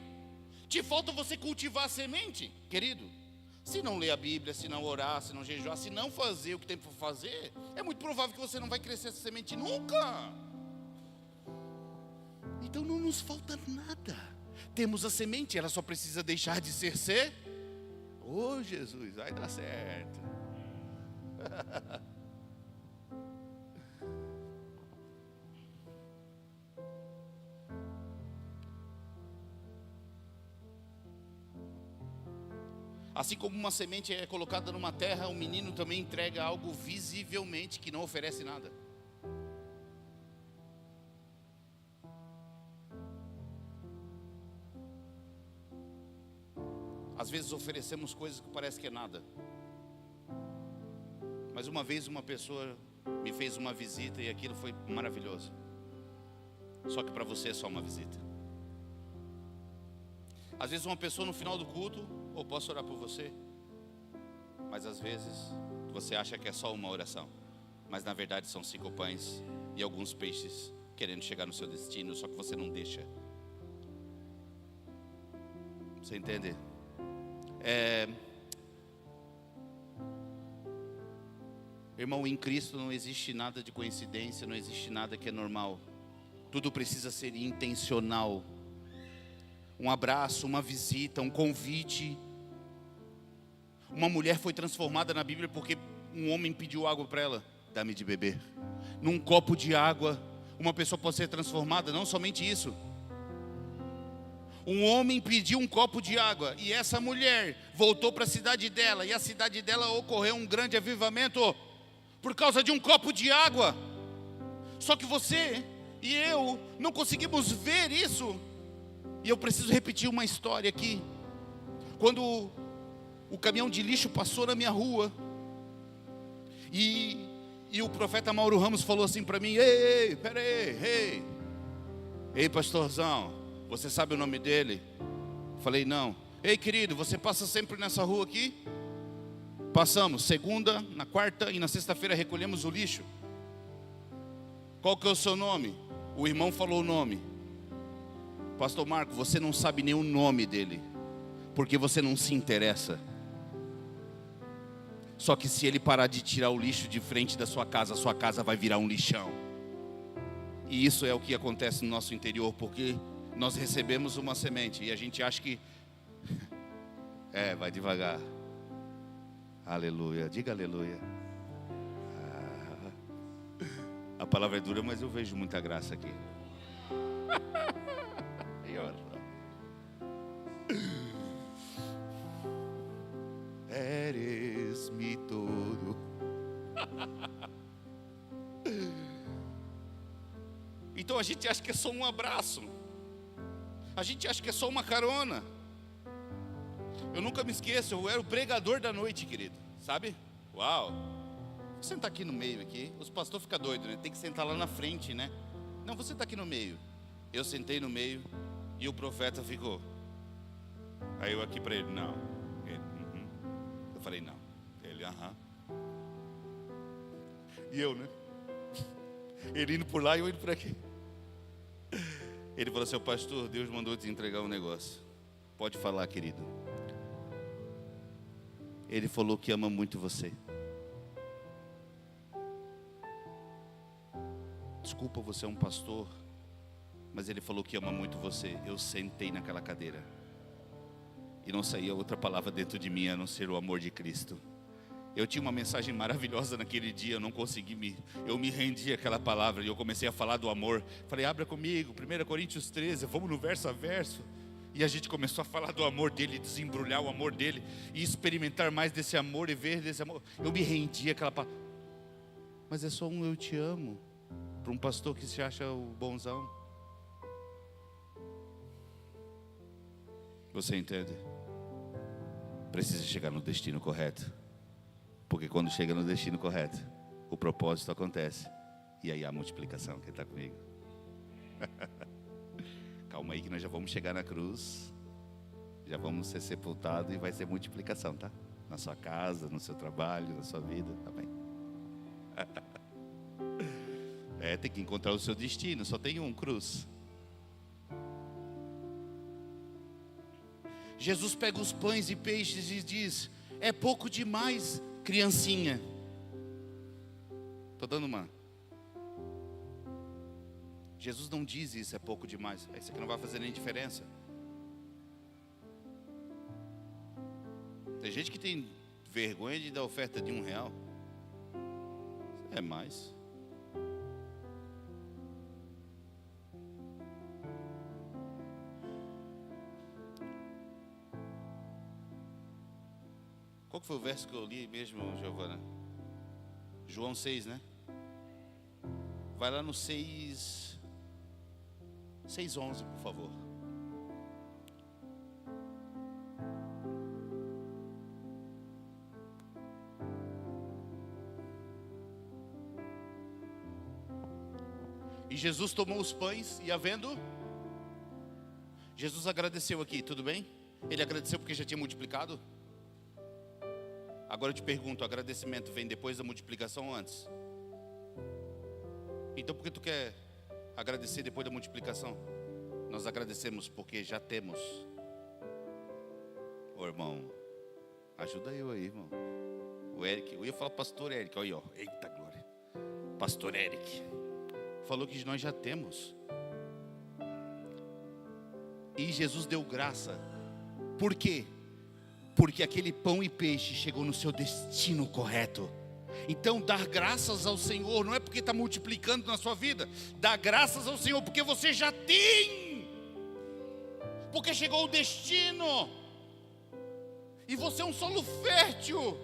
A: te falta você cultivar a semente, querido. Se não ler a Bíblia, se não orar, se não jejuar, se não fazer o que tem para fazer, é muito provável que você não vai crescer essa semente nunca. Então não nos falta nada. Temos a semente, ela só precisa deixar de ser. Oh Jesus, vai dar certo. Assim como uma semente é colocada numa terra, um menino também entrega algo visivelmente que não oferece nada. Às vezes oferecemos coisas que parece que é nada. Mas uma vez uma pessoa me fez uma visita e aquilo foi maravilhoso. Só que para você é só uma visita. Às vezes uma pessoa no final do culto, ou posso orar por você, mas às vezes você acha que é só uma oração, mas na verdade são 5 pães e alguns peixes querendo chegar no seu destino, só que você não deixa. Você entende? Irmão, em Cristo não existe nada de coincidência, não existe nada que é normal. Tudo precisa ser intencional. Um abraço, uma visita, um convite. Uma mulher foi transformada na Bíblia porque um homem pediu água para ela. Dá-me de beber. Num copo de água, uma pessoa pode ser transformada. Não somente isso. Um homem pediu um copo de água e essa mulher voltou para a cidade dela. E a cidade dela ocorreu um grande avivamento por causa de um copo de água. Só que você e eu não conseguimos ver isso. E eu preciso repetir uma história aqui. Quando o caminhão de lixo passou na minha rua e o profeta Mauro Ramos falou assim para mim: Ei, peraí, ei pastorzão, você sabe o nome dele? Falei: não. Ei querido, você passa sempre nessa rua aqui? Passamos, segunda, na quarta e na sexta-feira recolhemos o lixo. Qual que é o seu nome? O irmão falou o nome. Pastor Marco, você não sabe nem o nome dele, porque você não se interessa. Só que se ele parar de tirar o lixo de frente da sua casa vai virar um lixão. E isso é o que acontece no nosso interior, porque nós recebemos uma semente e a gente acha que vai devagar. Aleluia, diga aleluia. A palavra é dura, mas eu vejo muita graça aqui. Eres-me todo. Então a gente acha que é só um abraço. A gente acha que é só uma carona. Eu nunca me esqueço, eu era o pregador da noite, querido. Sabe? Uau. Vou sentar aqui no meio aqui. Os pastores ficam doidos, né? Tem que sentar lá na frente, né? Não, você está aqui no meio. Eu sentei no meio e o profeta ficou. Aí eu aqui para ele: não. Ele, Eu falei: não. Ele: aham. E eu, né? Ele indo por lá e eu indo por aqui. Ele falou assim: pastor, Deus mandou te entregar um negócio. Pode falar, querido. Ele falou que ama muito você. Desculpa, você é um pastor, mas ele falou que ama muito você. Eu sentei naquela cadeira E não saía outra palavra dentro de mim a não ser o amor de Cristo. Eu tinha uma mensagem maravilhosa naquele dia, eu não consegui eu me rendi àquela palavra e eu comecei a falar do amor. Falei, abra comigo, 1 Coríntios 13, vamos no verso a verso. E a gente começou a falar do amor dele, desembrulhar o amor dele e experimentar mais desse amor e ver desse amor. Eu me rendi àquela palavra. Mas é só um eu te amo, para um pastor que se acha o bonzão. Você entende? Precisa chegar no destino correto. Porque quando chega no destino correto, o propósito acontece. E aí há multiplicação. Quem está comigo? Calma aí que nós já vamos chegar na cruz. Já vamos ser sepultados e vai ser multiplicação, tá? Na sua casa, no seu trabalho, na sua vida, tá bem? Tem que encontrar o seu destino. Só tem um, cruz. Jesus pega os pães e peixes e diz: é pouco demais, criancinha. Estou dando uma. Jesus não diz isso, é pouco demais. Isso aqui não vai fazer nem diferença. Tem gente que tem vergonha de dar oferta de R$1. É mais. Qual que foi o verso que eu li mesmo, Giovana? João 6, né? Vai lá no 6:11, por favor. E Jesus tomou os pães e Jesus agradeceu aqui, tudo bem? Ele agradeceu porque já tinha multiplicado? Agora eu te pergunto, o agradecimento vem depois da multiplicação ou antes? Então por que tu quer agradecer depois da multiplicação? Nós agradecemos porque já temos. Ô irmão, ajuda eu aí, irmão. O Eric, eu ia falar pastor Eric, olha aí, ó. Eita glória. Pastor Eric falou que nós já temos. E Jesus deu graça. Por quê? Porque aquele pão e peixe chegou no seu destino correto. Então dar graças ao Senhor não é porque está multiplicando na sua vida. Dá graças ao Senhor porque você já tem. Porque chegou o destino. E você é um solo fértil.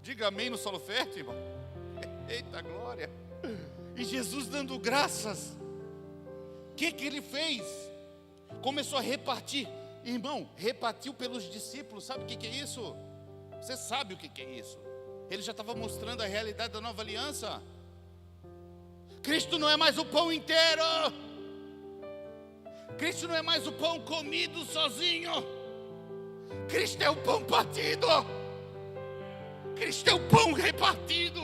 A: Diga amém no solo fértil, irmão. Eita glória. E Jesus dando graças. O que ele fez? Começou a repartir. Irmão, repartiu pelos discípulos. Sabe o que é isso? Você sabe o que é isso? Ele já estava mostrando a realidade da nova aliança. Cristo não é mais o pão inteiro. Cristo não é mais o pão comido sozinho. Cristo é o pão partido. Cristo é o pão repartido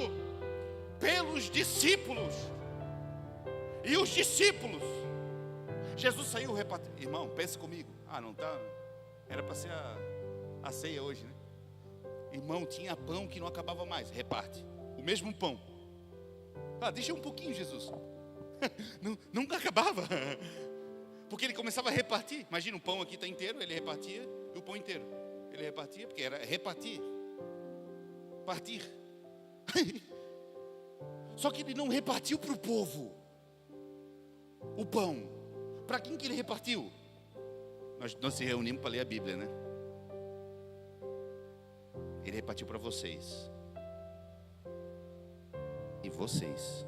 A: pelos discípulos. E os discípulos, Jesus saiu repartindo. Irmão, pense comigo. Não tá. Era para ser a ceia hoje, né? Irmão, tinha pão que não acabava mais. Reparte. O mesmo pão. Deixa um pouquinho, Jesus. Nunca acabava. Porque ele começava a repartir. Imagina, o pão aqui está inteiro, ele repartia. E o pão inteiro. Ele repartia, porque era repartir. Partir. Só que ele não repartiu para o povo. O pão. Para quem que ele repartiu? Nós se reunimos para ler a Bíblia, né? Ele repartiu para vocês. E vocês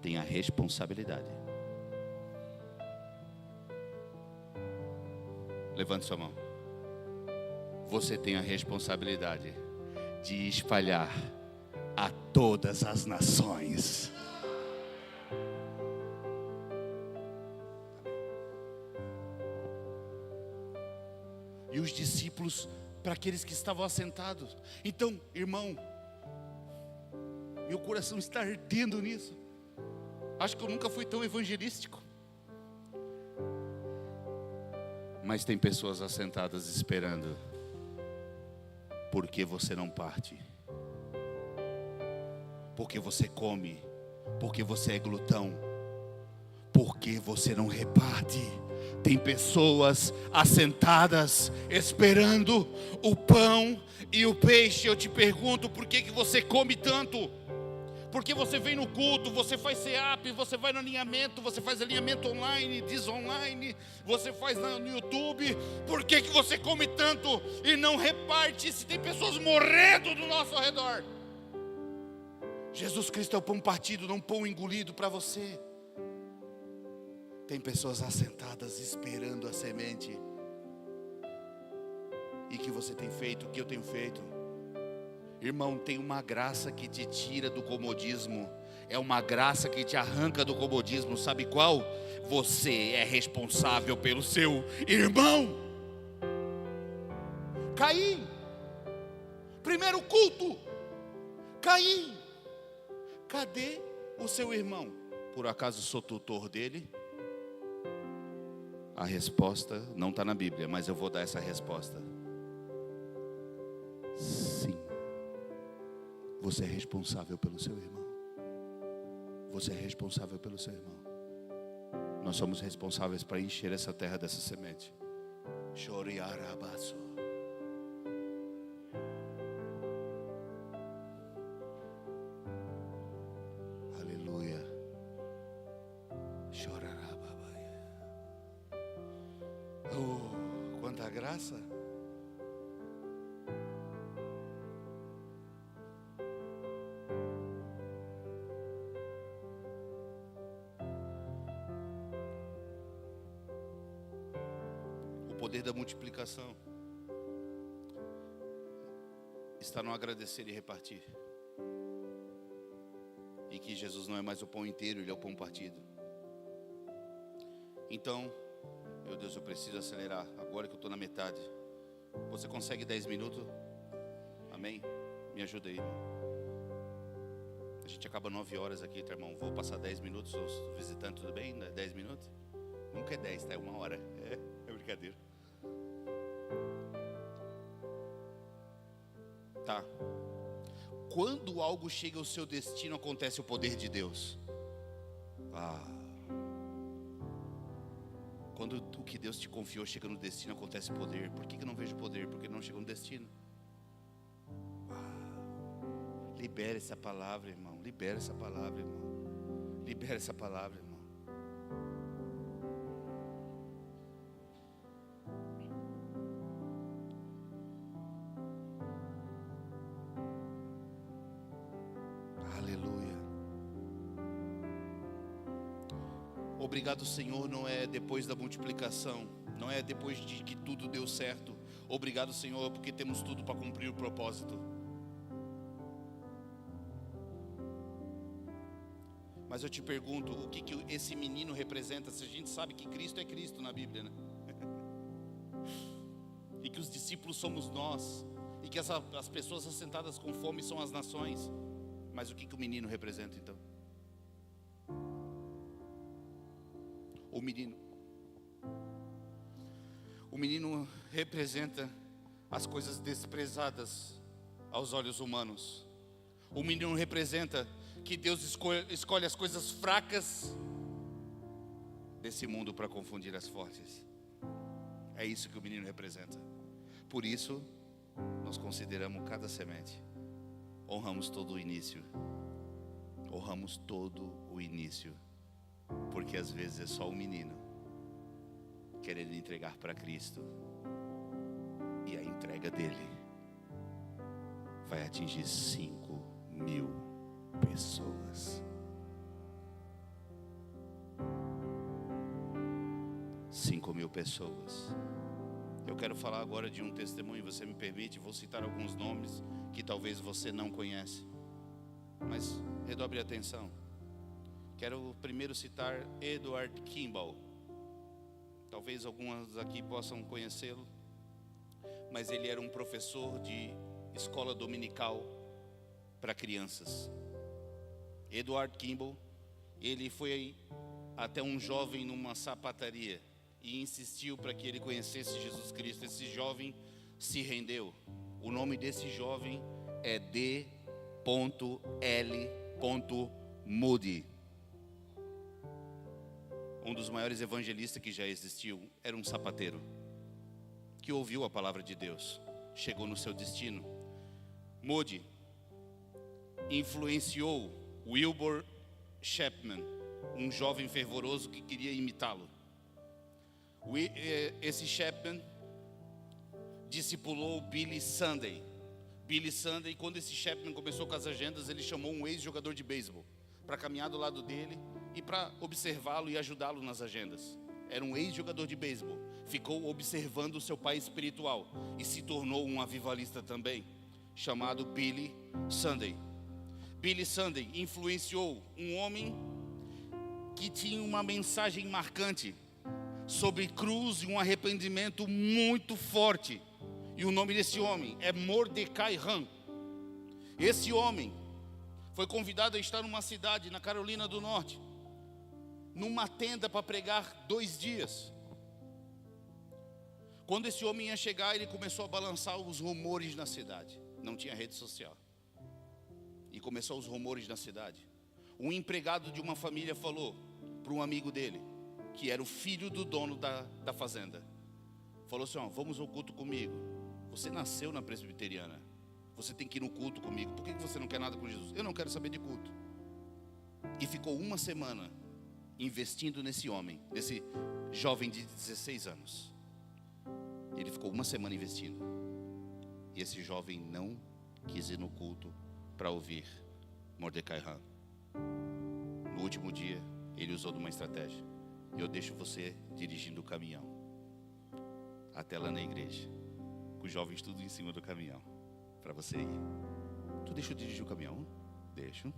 A: têm a responsabilidade. Levante sua mão. Você tem a responsabilidade de espalhar a todas as nações. E os discípulos, para aqueles que estavam assentados. Então, irmão, meu coração está ardendo nisso. Acho que eu nunca fui tão evangelístico. Mas tem pessoas assentadas esperando. Por que você não parte? Porque você come? Porque você é glutão? Por que você não reparte? Tem pessoas assentadas, esperando o pão e o peixe. Eu te pergunto, por que você come tanto? Porque você vem no culto, você faz CEAP, você vai no alinhamento, você faz alinhamento online, online, você faz no YouTube. Por que você come tanto e não reparte se tem pessoas morrendo do nosso redor? Jesus Cristo é o pão partido, não pão engolido para você. Tem pessoas assentadas esperando a semente. E o que você tem feito, o que eu tenho feito? Irmão, tem uma graça que te tira do comodismo. É uma graça que te arranca do comodismo. Sabe qual? Você é responsável pelo seu irmão. Caim, primeiro culto. Caim, cadê o seu irmão? Por acaso sou tutor dele? A resposta não está na Bíblia, mas eu vou dar essa resposta. Sim. Você é responsável pelo seu irmão. Você é responsável pelo seu irmão. Nós somos responsáveis para encher essa terra dessa semente. Choriarabaço. Aleluia. Chorarababaia. Oh, quanta graça. O poder da multiplicação está no agradecer e repartir. E que Jesus não é mais o pão inteiro, Ele é o pão partido. Então, meu Deus, eu preciso acelerar. Agora que eu estou na metade. Você consegue 10 minutos? Amém? Me ajuda aí. A gente acaba 9 horas aqui, tá, irmão? Vou passar 10 minutos, os visitantes, tudo bem? 10 minutos? Nunca é 10, tá? É 1 hora. É brincadeira. Tá. Quando algo chega ao seu destino, acontece o poder de Deus. Quando o que Deus te confiou chega no destino, acontece poder. Por que eu não vejo poder? Porque não chegou no destino. Libera essa palavra, irmão. Libera essa palavra, irmão. Libera essa palavra, irmão. Aleluia. Obrigado, Senhor, não é depois da multiplicação, não é depois de que tudo deu certo. Obrigado, Senhor, porque temos tudo para cumprir o propósito. Mas eu te pergunto, o que esse menino representa? Se a gente sabe que Cristo é Cristo na Bíblia, né? E que os discípulos somos nós, e que as pessoas assentadas com fome são as nações. Mas o que o menino representa então? O menino representa as coisas desprezadas aos olhos humanos. O menino representa que Deus escolhe as coisas fracas desse mundo para confundir as fortes. É isso que o menino representa. Por isso, nós consideramos cada semente. Honramos todo o início. Honramos todo o início. Porque às vezes é só o menino querendo entregar para Cristo. E a entrega dele vai atingir 5.000 pessoas. 5.000 pessoas. Eu quero falar agora de um testemunho. Você me permite? Vou citar alguns nomes que talvez você não conhece, mas redobre a atenção. Quero primeiro citar Edward Kimball. Talvez algumas aqui possam conhecê-lo, mas ele era um professor de escola dominical para crianças. Edward Kimball, ele foi até um jovem numa sapataria e insistiu para que ele conhecesse Jesus Cristo. Esse jovem se rendeu. O nome desse jovem é D.L. Moody. um dos maiores evangelistas que já existiu, era um sapateiro que ouviu a palavra de Deus, chegou no seu destino. Moody influenciou Wilbur Chapman, um jovem fervoroso que queria imitá-lo. Esse Chapman discipulou Billy Sunday. Billy Sunday, quando esse Chapman começou com as agendas, ele chamou um ex-jogador de beisebol para caminhar do lado dele e para observá-lo e ajudá-lo nas agendas. Era um ex-jogador de beisebol, ficou observando o seu pai espiritual e se tornou um avivalista também, chamado Billy Sunday. Billy Sunday influenciou um homem que tinha uma mensagem marcante sobre cruz e um arrependimento muito forte. E o nome desse homem é Mordecai Ham. Esse homem foi convidado a estar numa cidade na Carolina do Norte, numa tenda para pregar 2 dias. Quando esse homem ia chegar, ele começou a balançar os rumores na cidade. Não tinha rede social. E começou os rumores na cidade. Um empregado de uma família falou para um amigo dele, que era o filho do dono da fazenda. Falou assim: vamos ao culto comigo. Você nasceu na presbiteriana, você tem que ir no culto comigo. Por que você não quer nada com Jesus? Eu não quero saber de culto. E ficou 1 semana investindo nesse homem, nesse jovem de 16 anos. Ele ficou 1 semana investindo. E esse jovem não quis ir no culto para ouvir Mordecai Ham. No último dia, ele usou de uma estratégia: eu deixo você dirigindo o caminhão até lá na igreja, com os jovens tudo em cima do caminhão, para você ir. Tu deixa eu dirigir o caminhão? Deixo.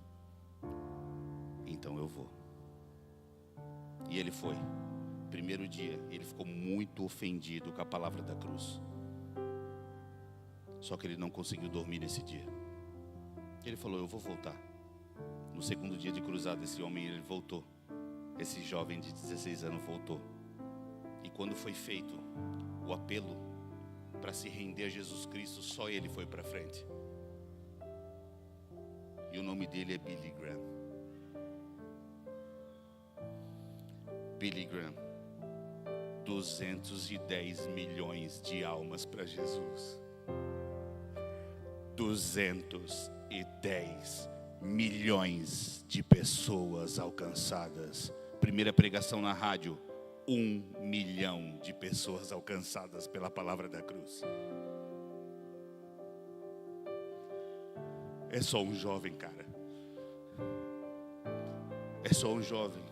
A: Então eu vou. E ele foi. Primeiro dia, ele ficou muito ofendido com a palavra da cruz. Só que ele não conseguiu dormir nesse dia. Ele falou: eu vou voltar. No segundo dia de cruzada, esse homem, ele voltou. Esse jovem de 16 anos voltou. E quando foi feito o apelo para se render a Jesus Cristo, só ele foi para frente. E o nome dele é Billy Graham. Billy Graham, 210 milhões de almas para Jesus. 210 milhões de pessoas alcançadas. Primeira pregação na rádio, 1 milhão de pessoas alcançadas pela palavra da cruz. É só um jovem, cara. É só um jovem.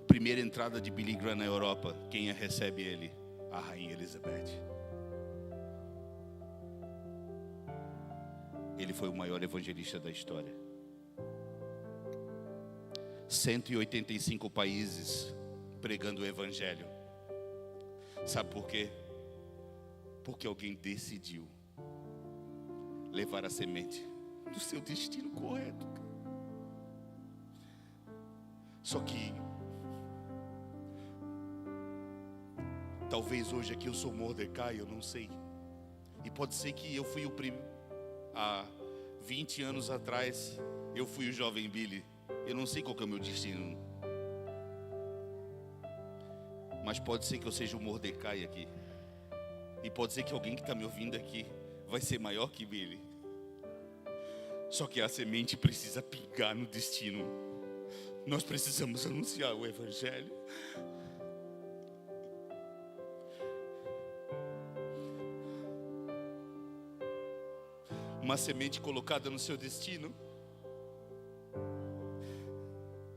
A: Primeira entrada de Billy Graham na Europa, quem recebe ele? A Rainha Elizabeth. Ele foi o maior evangelista da história. 185 países pregando o evangelho. Sabe por quê? Porque alguém decidiu levar a semente do seu destino correto. Só que talvez hoje aqui eu sou Mordecai, eu não sei. E pode ser que eu fui o primeiro. Há 20 anos atrás eu fui o jovem Billy. Eu não sei qual que é o meu destino. Mas pode ser que eu seja o Mordecai aqui. E pode ser que alguém que está me ouvindo aqui vai ser maior que Billy. Só que a semente precisa pingar no destino. Nós precisamos anunciar o evangelho. Uma semente colocada no seu destino.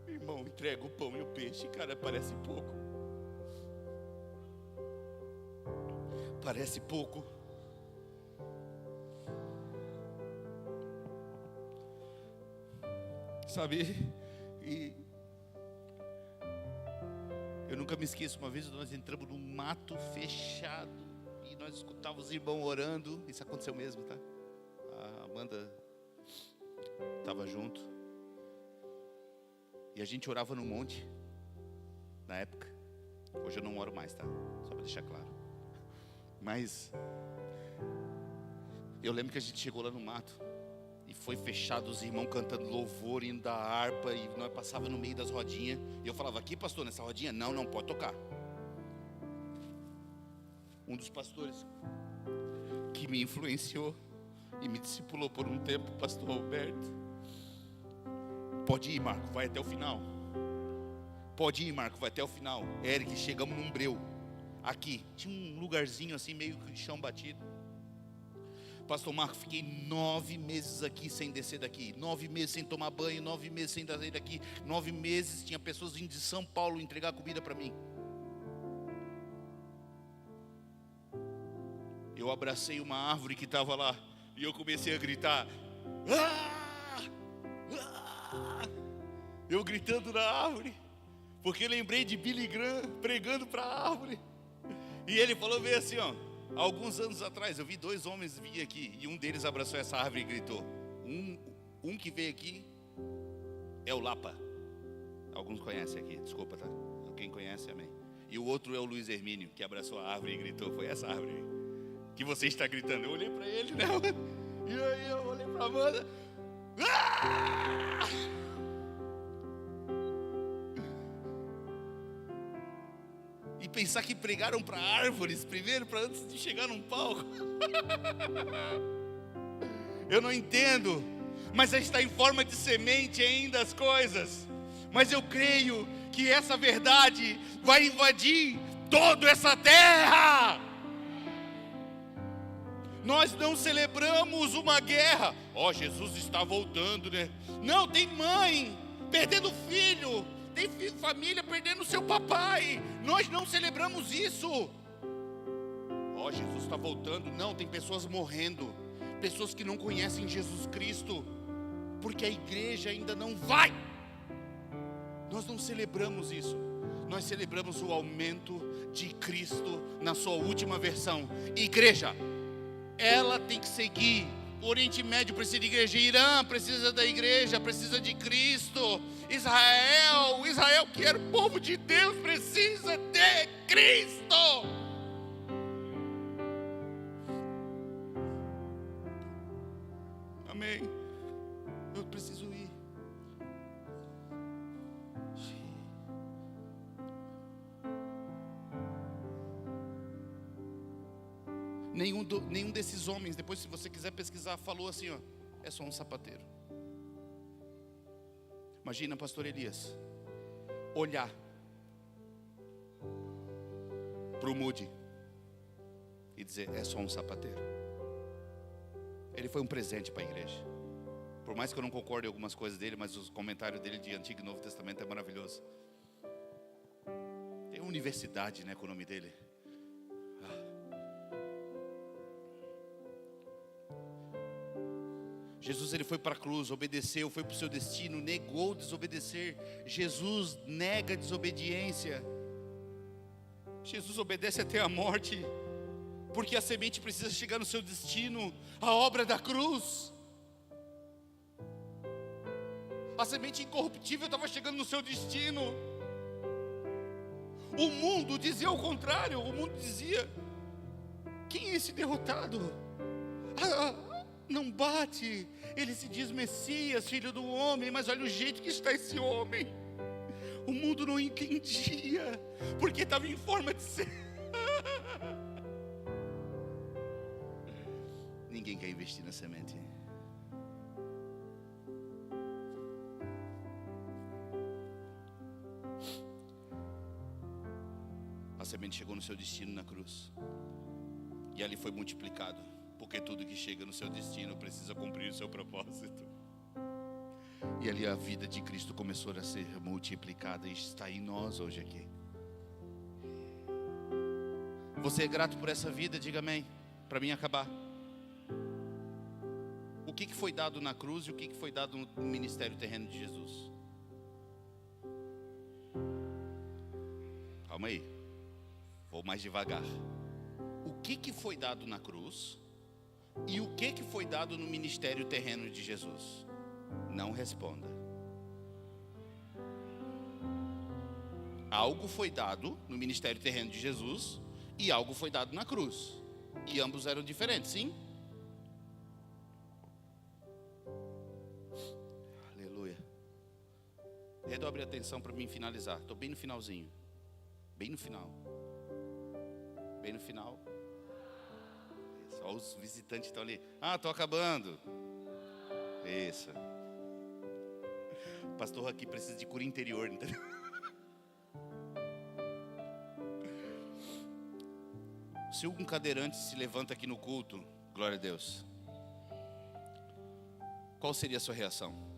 A: Irmão, entrega o pão e o peixe. Cara, parece pouco. Parece pouco. Sabe? E eu nunca me esqueço, uma vez nós entramos num mato fechado e nós escutávamos os irmãos orando. Isso aconteceu mesmo, tá? A Amanda estava junto. E a gente orava no monte na época. Hoje eu não oro mais, tá? Só para deixar claro. Mas eu lembro que a gente chegou lá no mato e foi fechado, os irmãos cantando louvor, indo da harpa, e nós passávamos no meio das rodinhas. E eu falava, aqui pastor, nessa rodinha? Não, não pode tocar. Um dos pastores que me influenciou e me discipulou por um tempo, o pastor Alberto. Pode ir, Marco, vai até o final. Pode ir, Marco, vai até o final. Eric, chegamos num breu. Aqui, tinha um lugarzinho assim, meio que de chão batido. Pastor Marco, fiquei 9 meses aqui sem descer daqui. 9 meses sem tomar banho, 9 meses sem sair daqui. 9 meses, tinha pessoas vindo de São Paulo entregar comida para mim. Eu abracei uma árvore que estava lá e eu comecei a gritar. Ah! Ah! Eu gritando na árvore, porque lembrei de Billy Graham pregando para a árvore. E ele falou bem assim, ó. Alguns anos atrás eu vi 2 homens vir aqui e um deles abraçou essa árvore e gritou. Um que veio aqui é o Lapa. Alguns conhecem aqui, desculpa, tá? Quem conhece, amém. E o outro é o Luiz Hermínio, que abraçou a árvore e gritou. Foi essa árvore aí que você está gritando. Eu olhei para ele, né? E aí eu olhei para a Amanda. Ah! E pensar que pregaram para árvores primeiro, para antes de chegar num palco. Eu não entendo, mas está em forma de semente ainda as coisas. Mas eu creio que essa verdade vai invadir toda essa terra. Nós não celebramos uma guerra. Jesus está voltando, né? Não, tem mãe perdendo filho, tem família perdendo seu papai. Nós não celebramos isso. Jesus está voltando. Não, tem pessoas morrendo, pessoas que não conhecem Jesus Cristo, porque a igreja ainda não vai. Nós não celebramos isso. Nós celebramos o aumento de Cristo na sua última versão. Igreja, ela tem que seguir. O Oriente Médio precisa de igreja, Irã precisa da igreja, precisa de Cristo. Israel que era o povo de Deus, precisa de Cristo. Amém. Eu preciso ir. Nenhum desses homens, depois se você quiser pesquisar, falou assim, ó, é só um sapateiro. Imagina, pastor Elias, olhar para o Moody e dizer, é só um sapateiro. Ele foi um presente para a igreja. Por mais que eu não concorde em algumas coisas dele, mas os comentários dele de Antigo e Novo Testamento é maravilhoso. Tem uma universidade, né, com o nome dele. Jesus, ele foi para a cruz, obedeceu, foi para o seu destino, negou desobedecer. Jesus nega a desobediência. Jesus obedece até a morte, porque a semente precisa chegar no seu destino, a obra da cruz. A semente incorruptível estava chegando no seu destino. O mundo dizia o contrário. O mundo dizia, quem é esse derrotado? Não bate, ele se diz Messias, filho do homem, mas olha o jeito que está esse homem. O mundo não entendia, porque estava em forma de ser. Ninguém quer investir na semente. A semente chegou no seu destino na cruz, e ali foi multiplicado. Porque tudo que chega no seu destino precisa cumprir o seu propósito. E ali a vida de Cristo começou a ser multiplicada e está em nós hoje aqui. Você é grato por essa vida? Diga amém. Para mim acabar. O que foi dado na cruz e o que foi dado no ministério terreno de Jesus? Calma aí. Vou mais devagar. O que foi dado na cruz? E o que foi dado no ministério terreno de Jesus? Não responda. Algo foi dado no ministério terreno de Jesus e algo foi dado na cruz. E ambos eram diferentes, sim? Redobre a atenção para mim finalizar. Estou bem no finalzinho. Bem no final. Bem no final. Só os visitantes estão ali. Ah, estou acabando. Isso. O pastor aqui precisa de cura interior, entendeu? Se um cadeirante se levanta aqui no culto, glória a Deus, qual seria a sua reação?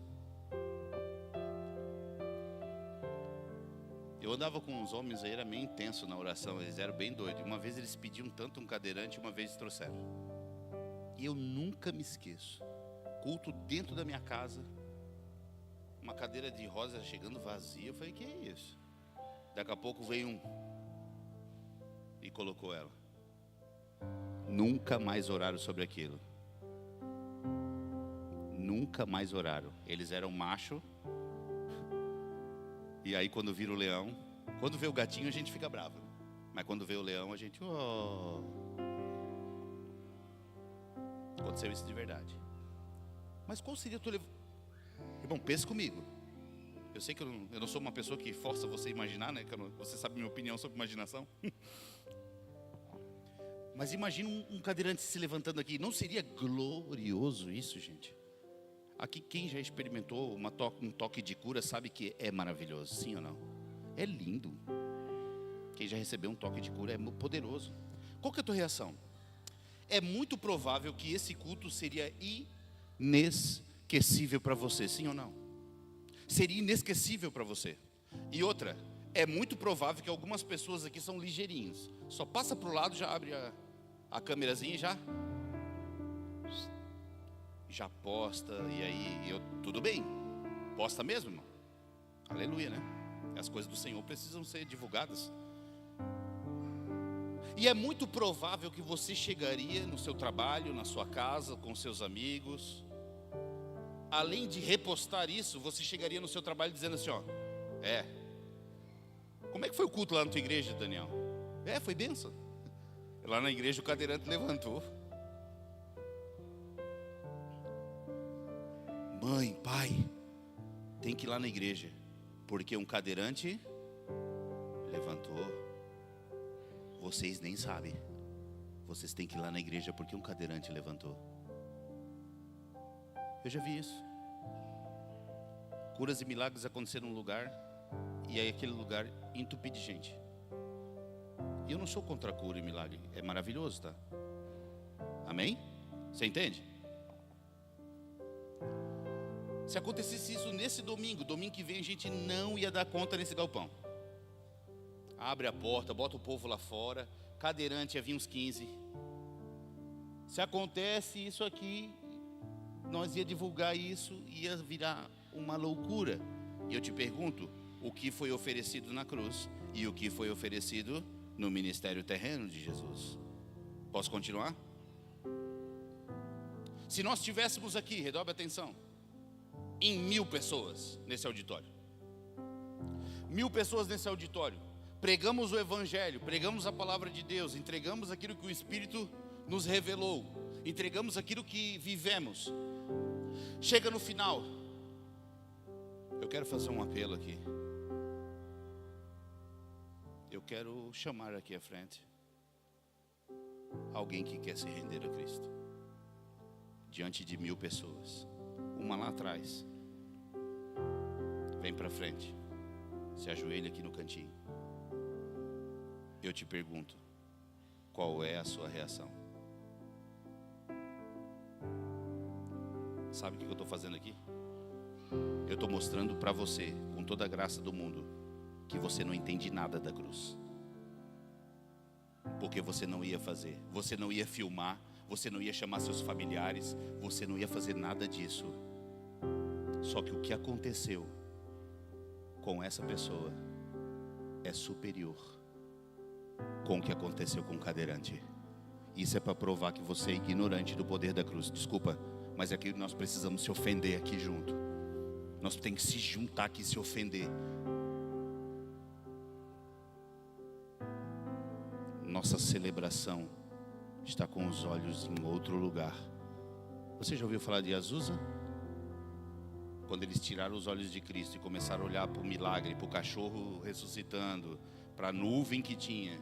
A: Eu andava com uns homens aí, era meio intenso na oração, eles eram bem doidos. Uma vez eles pediam tanto um cadeirante, uma vez eles trouxeram. E eu nunca me esqueço. Culto dentro da minha casa, uma cadeira de rosa chegando vazia. Eu falei, que é isso? Daqui a pouco veio um e colocou ela. Nunca mais oraram sobre aquilo. Nunca mais oraram. Eles eram macho. E aí quando vira o leão, quando vê o gatinho a gente fica bravo. Mas quando vê o leão a gente... Oh. Aconteceu isso de verdade. Mas qual seria o teu... Irmão, pensa comigo. Eu sei que eu não sou uma pessoa que força você a imaginar, né? Você sabe minha opinião sobre imaginação. Mas imagina um cadeirante se levantando aqui. Não seria glorioso isso, gente? Aqui quem já experimentou um toque de cura sabe que é maravilhoso, sim ou não? É lindo. Quem já recebeu um toque de cura é poderoso. Qual que é a tua reação? É muito provável que esse culto seria inesquecível para você, sim ou não? Seria inesquecível para você. E outra, é muito provável que algumas pessoas aqui são ligeirinhos. Só passa para o lado, já abre a câmerazinha e já posta. E aí, tudo bem, posta mesmo, irmão. Aleluia, né? As coisas do Senhor precisam ser divulgadas. E é muito provável que você chegaria no seu trabalho, na sua casa, com seus amigos. Além de repostar isso, você chegaria no seu trabalho dizendo assim, ó, como é que foi o culto lá na tua igreja, Daniel? Foi bênção. Lá na igreja o cadeirante levantou. Mãe, pai, tem que ir lá na igreja, porque um cadeirante levantou. Vocês nem sabem. Vocês têm que ir lá na igreja porque um cadeirante levantou. Eu já vi isso. Curas e milagres aconteceram num lugar, e aí aquele lugar entupido de gente. E eu não sou contra a cura e milagre. É maravilhoso, tá? Amém? Você entende? Se acontecesse isso nesse domingo que vem a gente não ia dar conta nesse galpão. Abre a porta, bota o povo lá fora, cadeirante ia vir uns 15. Se acontece isso aqui, nós ia divulgar isso, ia virar uma loucura. E eu te pergunto, o que foi oferecido na cruz e o que foi oferecido no ministério terreno de Jesus? Posso continuar? Se nós tivéssemos aqui, redobre a atenção, em 1000 pessoas nesse auditório, 1000 pessoas nesse auditório, pregamos o evangelho, pregamos a palavra de Deus, entregamos aquilo que o Espírito nos revelou, entregamos aquilo que vivemos. Chega no final, eu quero fazer um apelo aqui. Eu quero chamar aqui à frente alguém que quer se render a Cristo, diante de 1000 pessoas. Uma lá atrás. Vem para frente. Se ajoelha aqui no cantinho. Eu te pergunto, qual é a sua reação? Sabe o que eu estou fazendo aqui? Eu estou mostrando para você, com toda a graça do mundo, que você não entende nada da cruz. Porque você não ia fazer, você não ia filmar, você não ia chamar seus familiares, você não ia fazer nada disso. Só que o que aconteceu com essa pessoa é superior com o que aconteceu com o cadeirante. Isso é para provar que você é ignorante do poder da cruz. Desculpa, mas é que nós precisamos se ofender aqui junto. Nós temos que se juntar aqui e se ofender. Nossa celebração está com os olhos em outro lugar. Você já ouviu falar de Azusa? quando eles tiraram os olhos de Cristo e começaram a olhar para o milagre, para o cachorro ressuscitando, para a nuvem que tinha,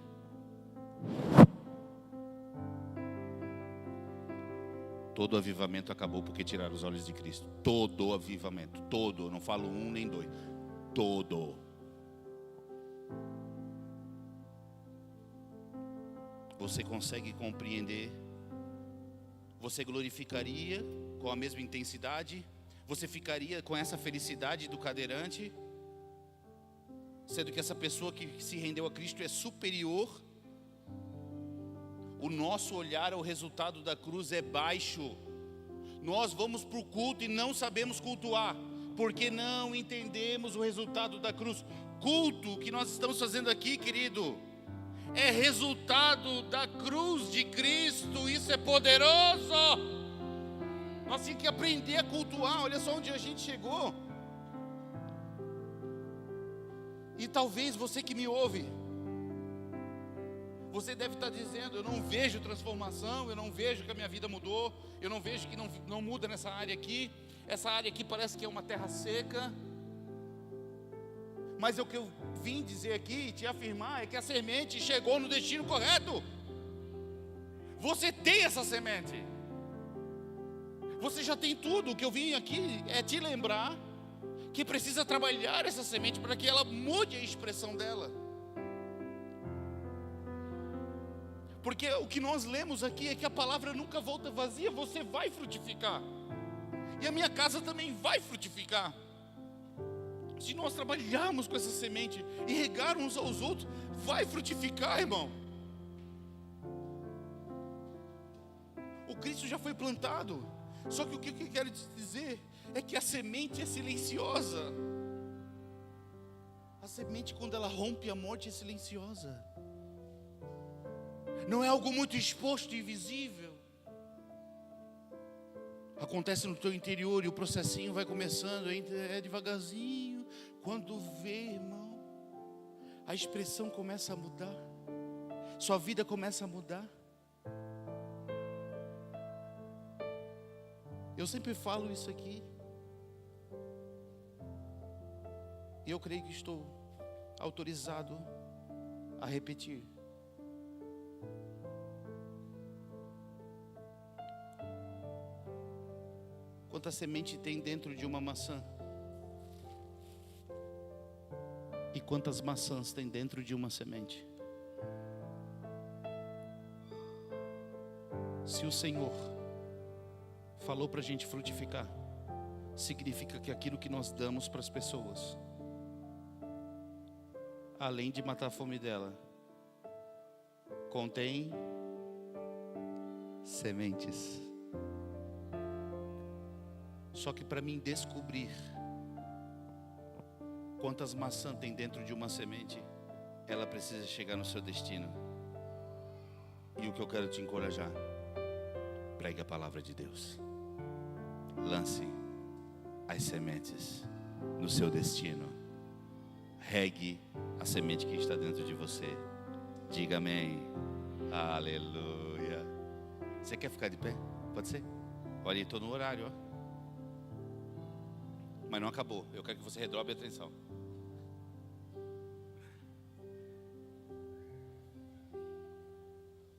A: todo o avivamento acabou porque tiraram os olhos de Cristo. Todo o avivamento, todo, eu não falo um nem dois, todo. Você consegue compreender? Você glorificaria com a mesma intensidade? Você ficaria com essa felicidade do cadeirante, sendo que essa pessoa que se rendeu a Cristo é superior? O nosso olhar ao resultado da cruz é baixo. Nós vamos para o culto e não sabemos cultuar, porque não entendemos o resultado da cruz. Culto que nós estamos fazendo aqui, querido, é resultado da cruz de Cristo. Isso é poderoso. Nós temos que aprender a cultuar. Olha só onde a gente chegou. E talvez você que me ouve, você deve estar dizendo: eu não vejo transformação, eu não vejo que a minha vida mudou, eu não vejo que não muda nessa área aqui. Essa área aqui parece que é uma terra seca. Mas o que eu vim dizer aqui, te afirmar, é que a semente chegou no destino correto. Você tem essa semente. Você já tem tudo. O que eu vim aqui é te lembrar que precisa trabalhar essa semente para que ela mude a expressão dela. Porque o que nós lemos aqui é que a palavra nunca volta vazia. Você vai frutificar. E a minha casa também vai frutificar. Se nós trabalharmos com essa semente e regar uns aos outros, vai frutificar, irmão. O Cristo já foi plantado. Só que o que eu quero te dizer é que a semente é silenciosa. A semente, quando ela rompe a morte, é silenciosa. Não é algo muito exposto e visível. Acontece no teu interior e o processinho vai começando, é devagarzinho. Quando vê, irmão, a expressão começa a mudar. Sua vida começa a mudar. Eu sempre falo isso aqui. E eu creio que estou autorizado a repetir. Quanta semente tem dentro de uma maçã? E quantas maçãs tem dentro de uma semente? Se o Senhor falou para a gente frutificar, significa que aquilo que nós damos para as pessoas, além de matar a fome dela, contém sementes. Só que para mim descobrir quantas maçãs tem dentro de uma semente, ela precisa chegar no seu destino. E o que eu quero te encorajar: pregue a palavra de Deus. Lance as sementes no seu destino. Regue a semente que está dentro de você. Diga amém. Aleluia. Você quer ficar de pé? Pode ser? Olha, estou no horário, ó. Mas não acabou. Eu quero que você redobre a atenção.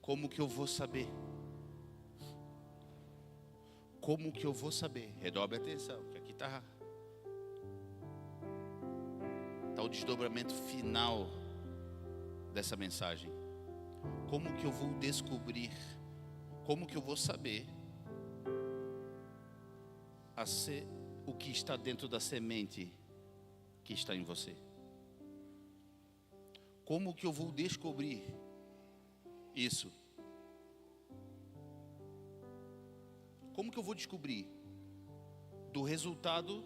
A: Como que eu vou saber? Como que eu vou saber? Redobre a atenção, que aqui está o desdobramento final dessa mensagem. Como que eu vou descobrir? Como que eu vou saber o que está dentro da semente que está em você? Como que eu vou descobrir isso? Como que eu vou descobrir do resultado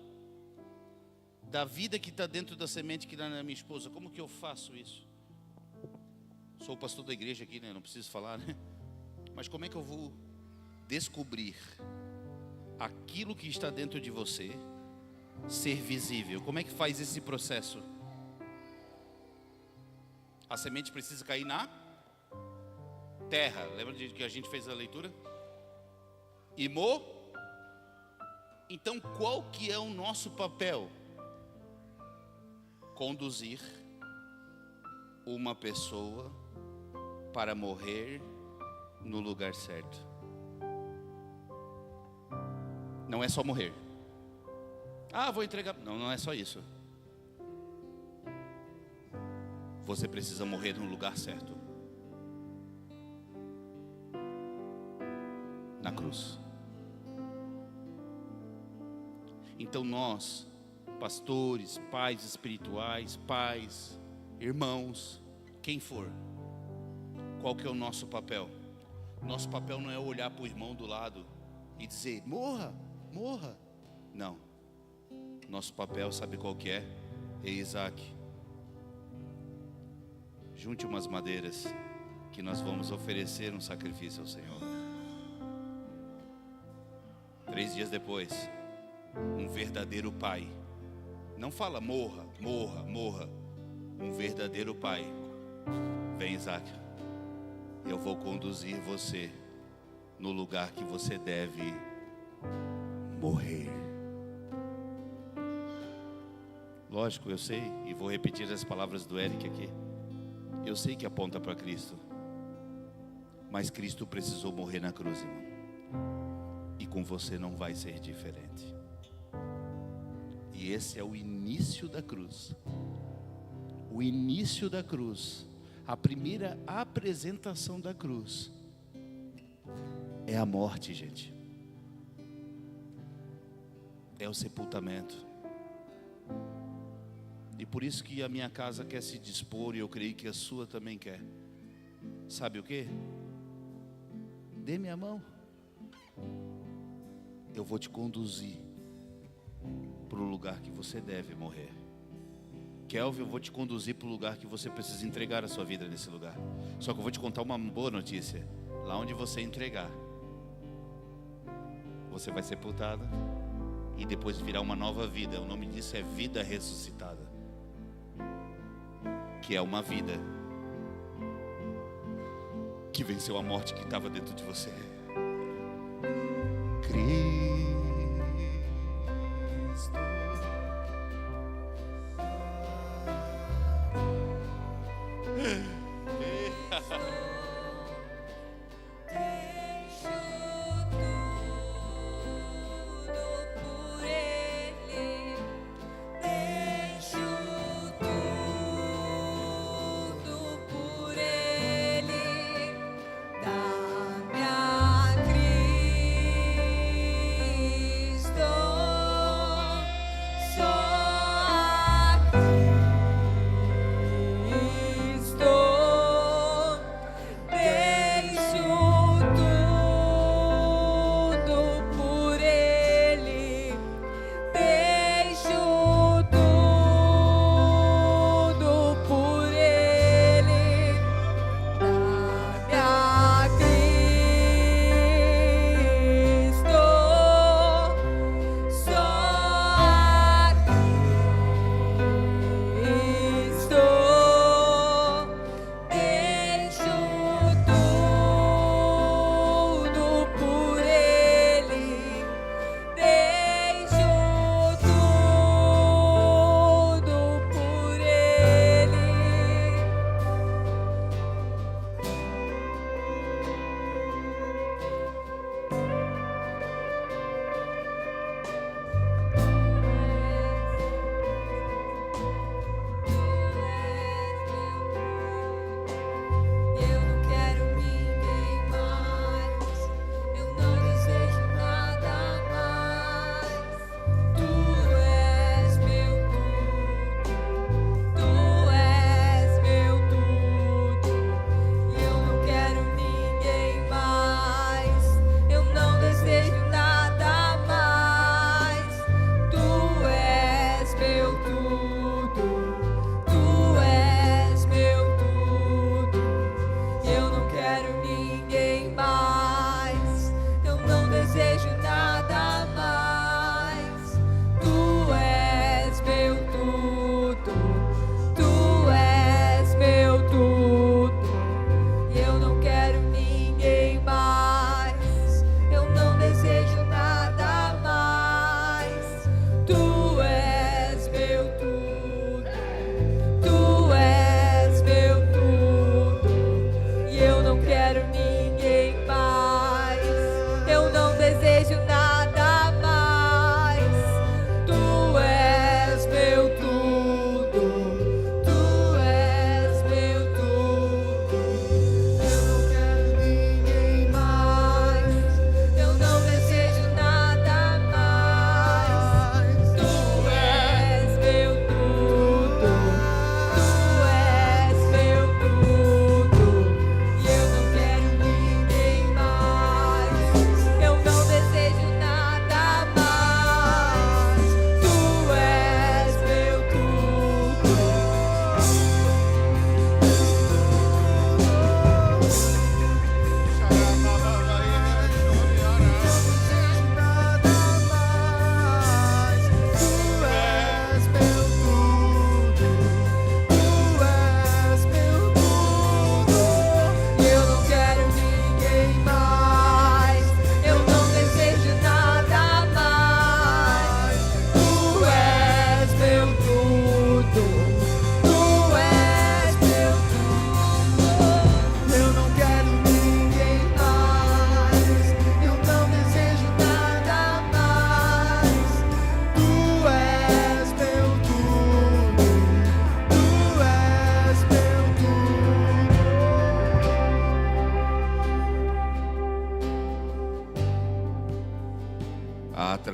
A: da vida que está dentro da semente que está na minha esposa? Como que eu faço isso? Sou o pastor da igreja aqui, né? Não preciso falar, né? Mas como é que eu vou descobrir aquilo que está dentro de você ser visível? Como é que faz esse processo? A semente precisa cair na terra. Lembra de que a gente fez a leitura? Então, qual que é o nosso papel? Conduzir uma pessoa para morrer no lugar certo. Não é só morrer. Ah, vou entregar. Não, não é só isso. Você precisa morrer no lugar certo. Na cruz. Então nós, pastores, pais espirituais, pais, irmãos, quem for, qual que é o nosso papel? Nosso papel não é olhar para o irmão do lado e dizer, morra, morra. Não. Nosso papel, sabe qual que é? Ei, Isaac, junte umas madeiras que nós vamos oferecer um sacrifício ao Senhor. 3 dias depois, um verdadeiro pai, não fala morra, morra, morra. Um verdadeiro pai, vem, Isaac, eu vou conduzir você no lugar que você deve morrer. Lógico, eu sei, e vou repetir as palavras do Eric aqui. Eu sei que aponta para Cristo, mas Cristo precisou morrer na cruz, irmão. E com você não vai ser diferente. E esse é o início da cruz. O início da cruz, a primeira apresentação da cruz, é a morte, gente. É o sepultamento. E por isso que a minha casa quer se dispor, e eu creio que a sua também quer. Sabe o que? Dê minha mão. Eu vou te conduzir para o lugar que você deve morrer. Kelvin, eu vou te conduzir para o lugar que você precisa entregar a sua vida nesse lugar. Só que eu vou te contar uma boa notícia. Lá onde você entregar, você vai ser sepultado e depois virá uma nova vida. O nome disso é vida ressuscitada, que é uma vida que venceu a morte que estava dentro de você. Cristo.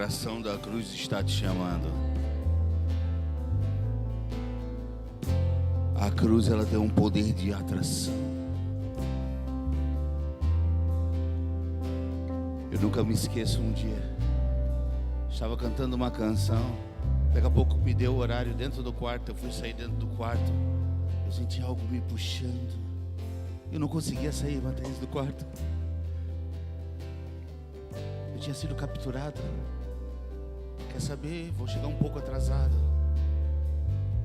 A: atração da cruz está te chamando. A cruz, ela tem um poder de atração. Eu nunca me esqueço, um dia estava cantando uma canção, daqui a pouco me deu o horário dentro do quarto. Eu fui sair dentro do quarto, eu senti algo me puxando, eu não conseguia sair, Matheus, do quarto. Eu tinha sido capturado. Quer saber? Vou chegar um pouco atrasado.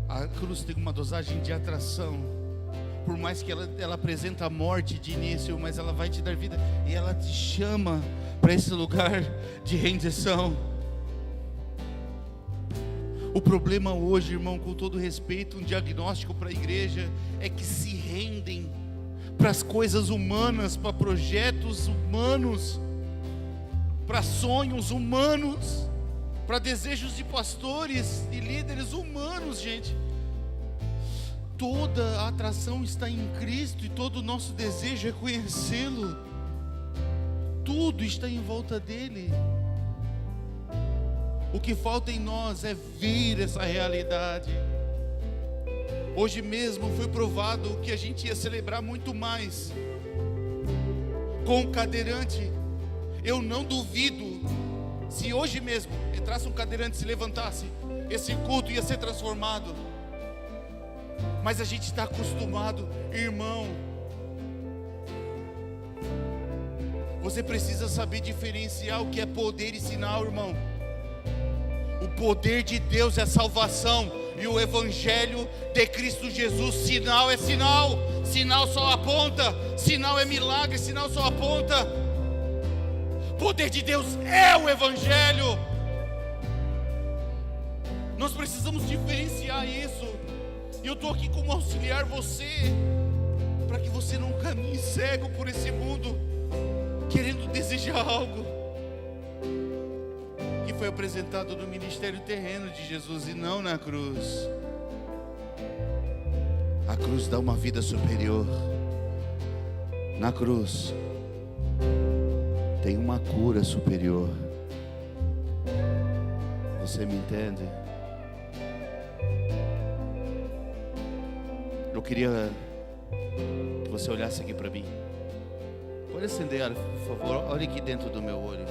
A: A cruz tem uma dosagem de atração. Por mais que ela apresenta a morte de início, mas ela vai te dar vida. E ela te chama para esse lugar de rendição. O problema hoje, irmão, com todo respeito, um diagnóstico para a igreja, é que se rendem para as coisas humanas, para projetos humanos, para sonhos humanos, para desejos de pastores e líderes humanos, gente. Toda a atração está em Cristo e todo o nosso desejo é conhecê-lo. Tudo está em volta dele. O que falta em nós é ver essa realidade. Hoje mesmo foi provado que a gente ia celebrar muito mais com o cadeirante. Eu não duvido, se hoje mesmo entrasse um cadeirante, se levantasse, esse culto ia ser transformado. Mas a gente está acostumado, irmão. Você precisa saber diferenciar o que é poder e sinal, irmão. O poder de Deus é salvação, e o evangelho de Cristo Jesus, sinal é sinal. Sinal só aponta, sinal é milagre, sinal só aponta. Poder de Deus é o evangelho. Nós precisamos diferenciar isso. E eu estou aqui como auxiliar você, para que você não caminhe cego por esse mundo, querendo desejar algo que foi apresentado no ministério terreno de Jesus e não na cruz. A cruz dá uma vida superior. Na cruz tem uma cura superior. Você me entende? Eu queria que você olhasse aqui para mim. Pode acender, por favor. Olhe aqui dentro do meu olho.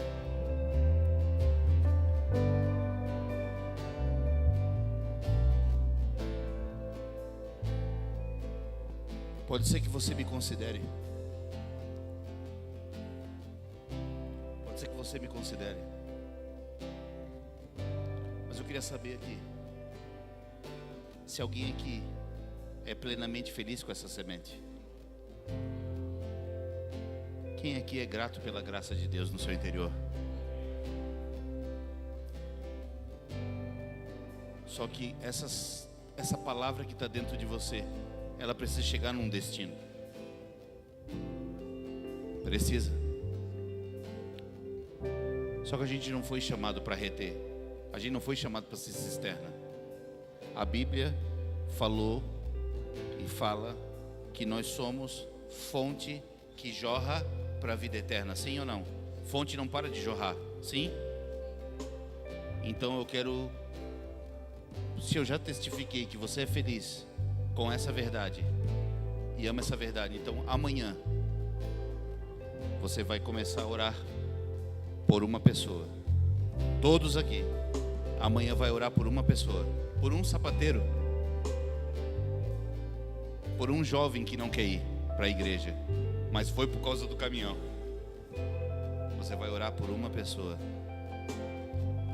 A: Pode ser que você me considere. Pode ser que você me considere. Mas eu queria saber aqui, se alguém aqui é plenamente feliz com essa semente. Quem aqui é grato pela graça de Deus no seu interior? Só que essa palavra que está dentro de você, ela precisa chegar num destino. Precisa. Só que a gente não foi chamado para reter. A gente não foi chamado para ser cisterna. A Bíblia falou e fala que nós somos fonte que jorra para a vida eterna. Sim ou não? Fonte não para de jorrar. Sim? Então eu quero... Se eu já testifiquei que você é feliz com essa verdade e ama essa verdade, então amanhã você vai começar a orar por uma pessoa. Todos aqui amanhã vai orar por uma pessoa, por um sapateiro, por um jovem que não quer ir para a igreja, mas foi por causa do caminhão. Você vai orar por uma pessoa,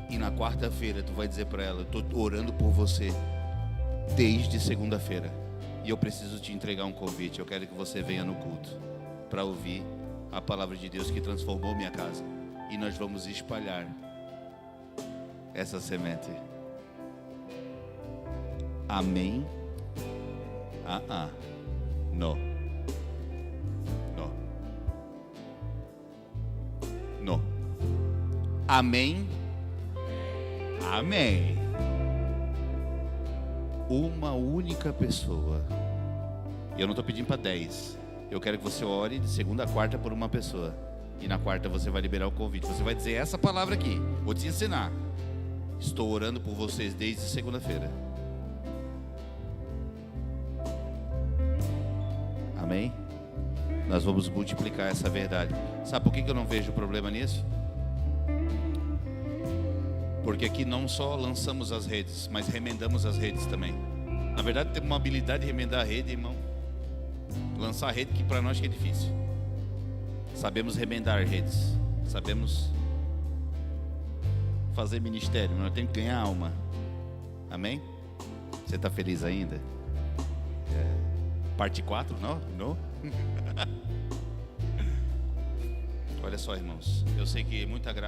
A: e na quarta-feira tu vai dizer para ela: eu estou orando por você desde segunda-feira, e eu preciso te entregar um convite. Eu quero que você venha no culto para ouvir a palavra de Deus que transformou minha casa, e nós vamos espalhar essa semente. Amém? Não. Amém? Amém. Uma única pessoa. Eu não estou pedindo para 10. Eu quero que você ore de segunda a quarta por uma pessoa. E na quarta você vai liberar o convite. Você vai dizer essa palavra aqui. Vou te ensinar. Estou orando por vocês desde segunda-feira. Amém? Nós vamos multiplicar essa verdade. Sabe por que eu não vejo problema nisso? Porque aqui não só lançamos as redes, mas remendamos as redes também. Na verdade, temos uma habilidade de remendar a rede, irmão. Lançar a rede que para nós que é difícil. Sabemos remendar redes. Sabemos fazer ministério, mas nós temos que ganhar alma. Amém? Você está feliz ainda? Parte 4? Não? Olha só, irmãos. Eu sei que muita graça.